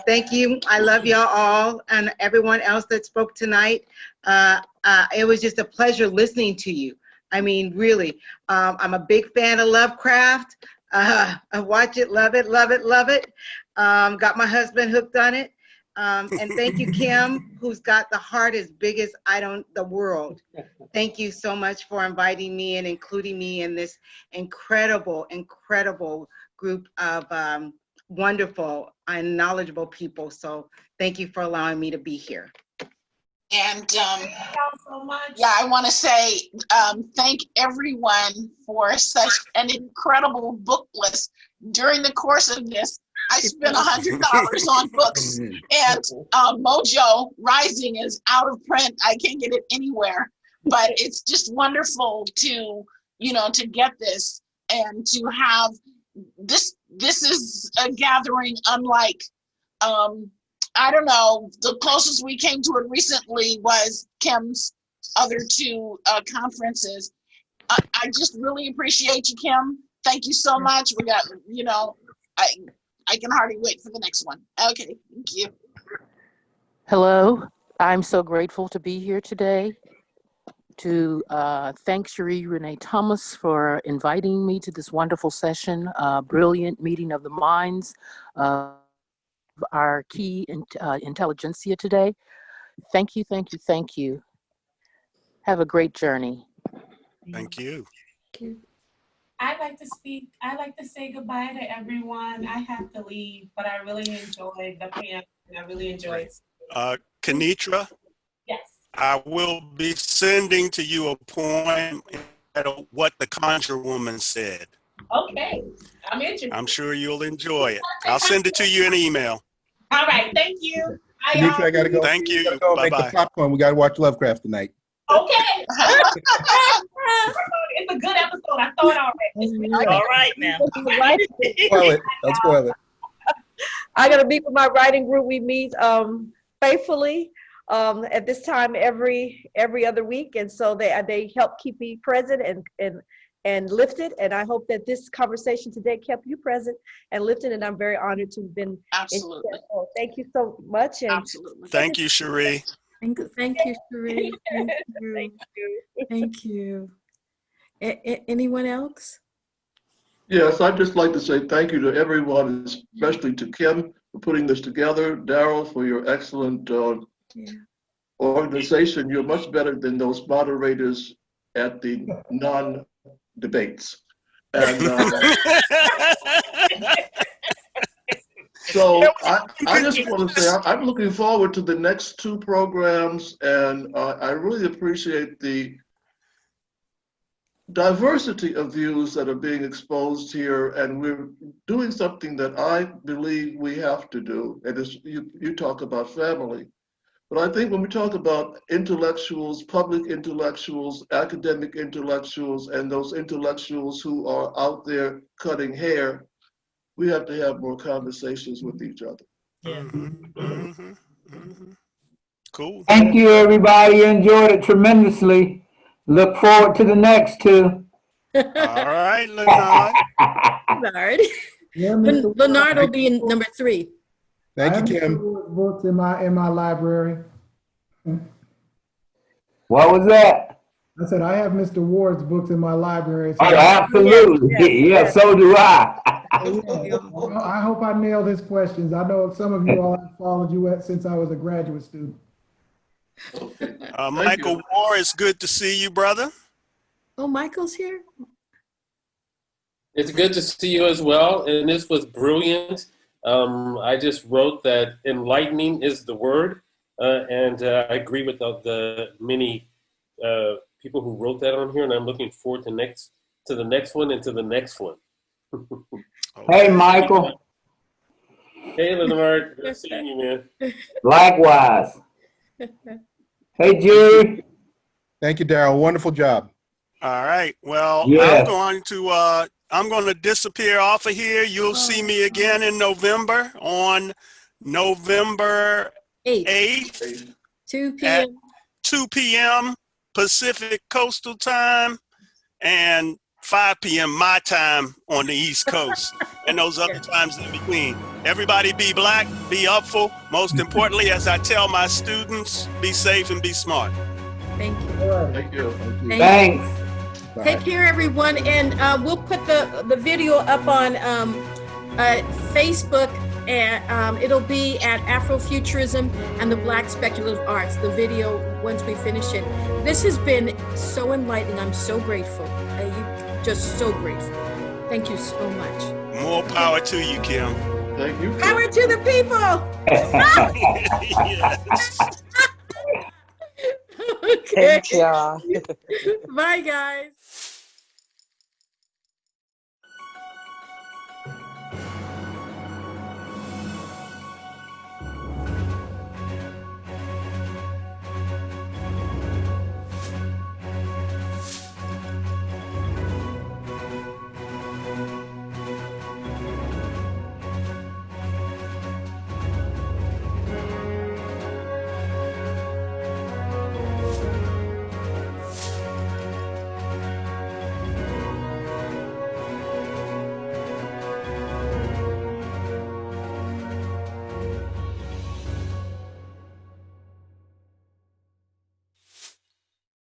Thank you. I love y'all all and everyone else that spoke tonight. It was just a pleasure listening to you. I mean, really, I'm a big fan of Lovecraft. I watch it, love it, love it, love it. Got my husband hooked on it. And thank you, Kim, who's got the heart as big as the world. Thank you so much for inviting me and including me in this incredible, incredible group of wonderful and knowledgeable people. So thank you for allowing me to be here. And Thank y'all so much. yeah, I want to say thank everyone for such an incredible book list. During the course of this, I spent $100 on books, and Mojo Rising is out of print. I can't get it anywhere, but it's just wonderful to, to get this and to have this. This is a gathering unlike, I don't know, the closest we came to it recently was Kim's other two conferences. I just really appreciate you, Kim. Thank you so much. We got, I can hardly wait for the next one. Okay, thank you. Hello, I'm so grateful to be here today to thank Sheree Renée Thomas for inviting me to this wonderful session, brilliant meeting of the minds of our key intelligentsia today. Thank you, thank you, thank you. Have a great journey. Thank you. I'd like to speak. I'd like to say goodbye to everyone. I have to leave, but I really enjoyed the panel, and I really enjoyed it. Kinitra? Yes. I will be sending to you a poem at what the Conjure Woman said. Okay, I'm interested. I'm sure you'll enjoy it. I'll send it to you in email. All right, thank you. Kinitra, I gotta go. Thank you. Go Bye-bye. make the popcorn. We gotta watch Lovecraft tonight. Okay. It's a good episode. I thought already. All right now. Spoil it. Don't spoil it. I got to meet with my writing group. We meet faithfully at this time every other week, and so they help keep me present and and lifted. And I hope that this conversation today kept you present and lifted. And I'm very honored to have been. Absolutely. Thank you so much. And Absolutely. Thank you, Sheree. Thank you, Sheree. Thank you. Thank you. Thank you. Anyone else? Yes, I'd just like to say thank you to everyone, especially to Kim for putting this together, Darrell for your excellent organization. You're much better than those moderators at the non-debates. And so I just want to say I'm looking forward to the next two programs, and I really appreciate the diversity of views that are being exposed here, and we're doing something that I believe we have to do. And as you talk about family, but I think when we talk about intellectuals, public intellectuals, academic intellectuals, and those intellectuals who are out there cutting hair, we have to have more conversations with each other. Yeah. Cool. Thank you, everybody. Enjoyed it tremendously. Look forward to the next two. All right, Leonard. Leonard. Yeah, Mr. Leonard will be in number 3. Thank you, Kim. Books in my library. What was that? I said I have Mr. Ward's books in my library. Oh, absolutely. Yeah, so do I. I hope I nailed his questions. I know some of you all have followed you since I was a graduate student. Michael Moore, it's good to see you, brother. Oh, Michael's here? It's good to see you as well. And this was brilliant. I just wrote that enlightening is the word. And I agree with the many people who wrote that on here. And I'm looking forward to the next one and to the next one. Hey, Michael. Hey, Leonard. Good seeing you, man. Likewise. Hey, Jerry. Thank you, Darrell. Wonderful job. All right. Well, Yes. I'm going to disappear off of here. You'll see me again in November on November 8th 2 at p.m. 2 p.m. Pacific Coastal Time and 5 p.m. my time on the East Coast and those other times in between. Everybody be black, be upful. Most importantly, as I tell my students, be safe and be smart. Thank you. Thank you. Thanks. Take care, everyone. And we'll put the video up on Facebook. And it'll be at Afrofuturism and the Black Speculative Arts, the video, once we finish it. This has been so enlightening. I'm so grateful. Just so grateful. Thank you so much. More power to you, Kim. Thank you. Power to the people. Thank y'all. Bye, guys.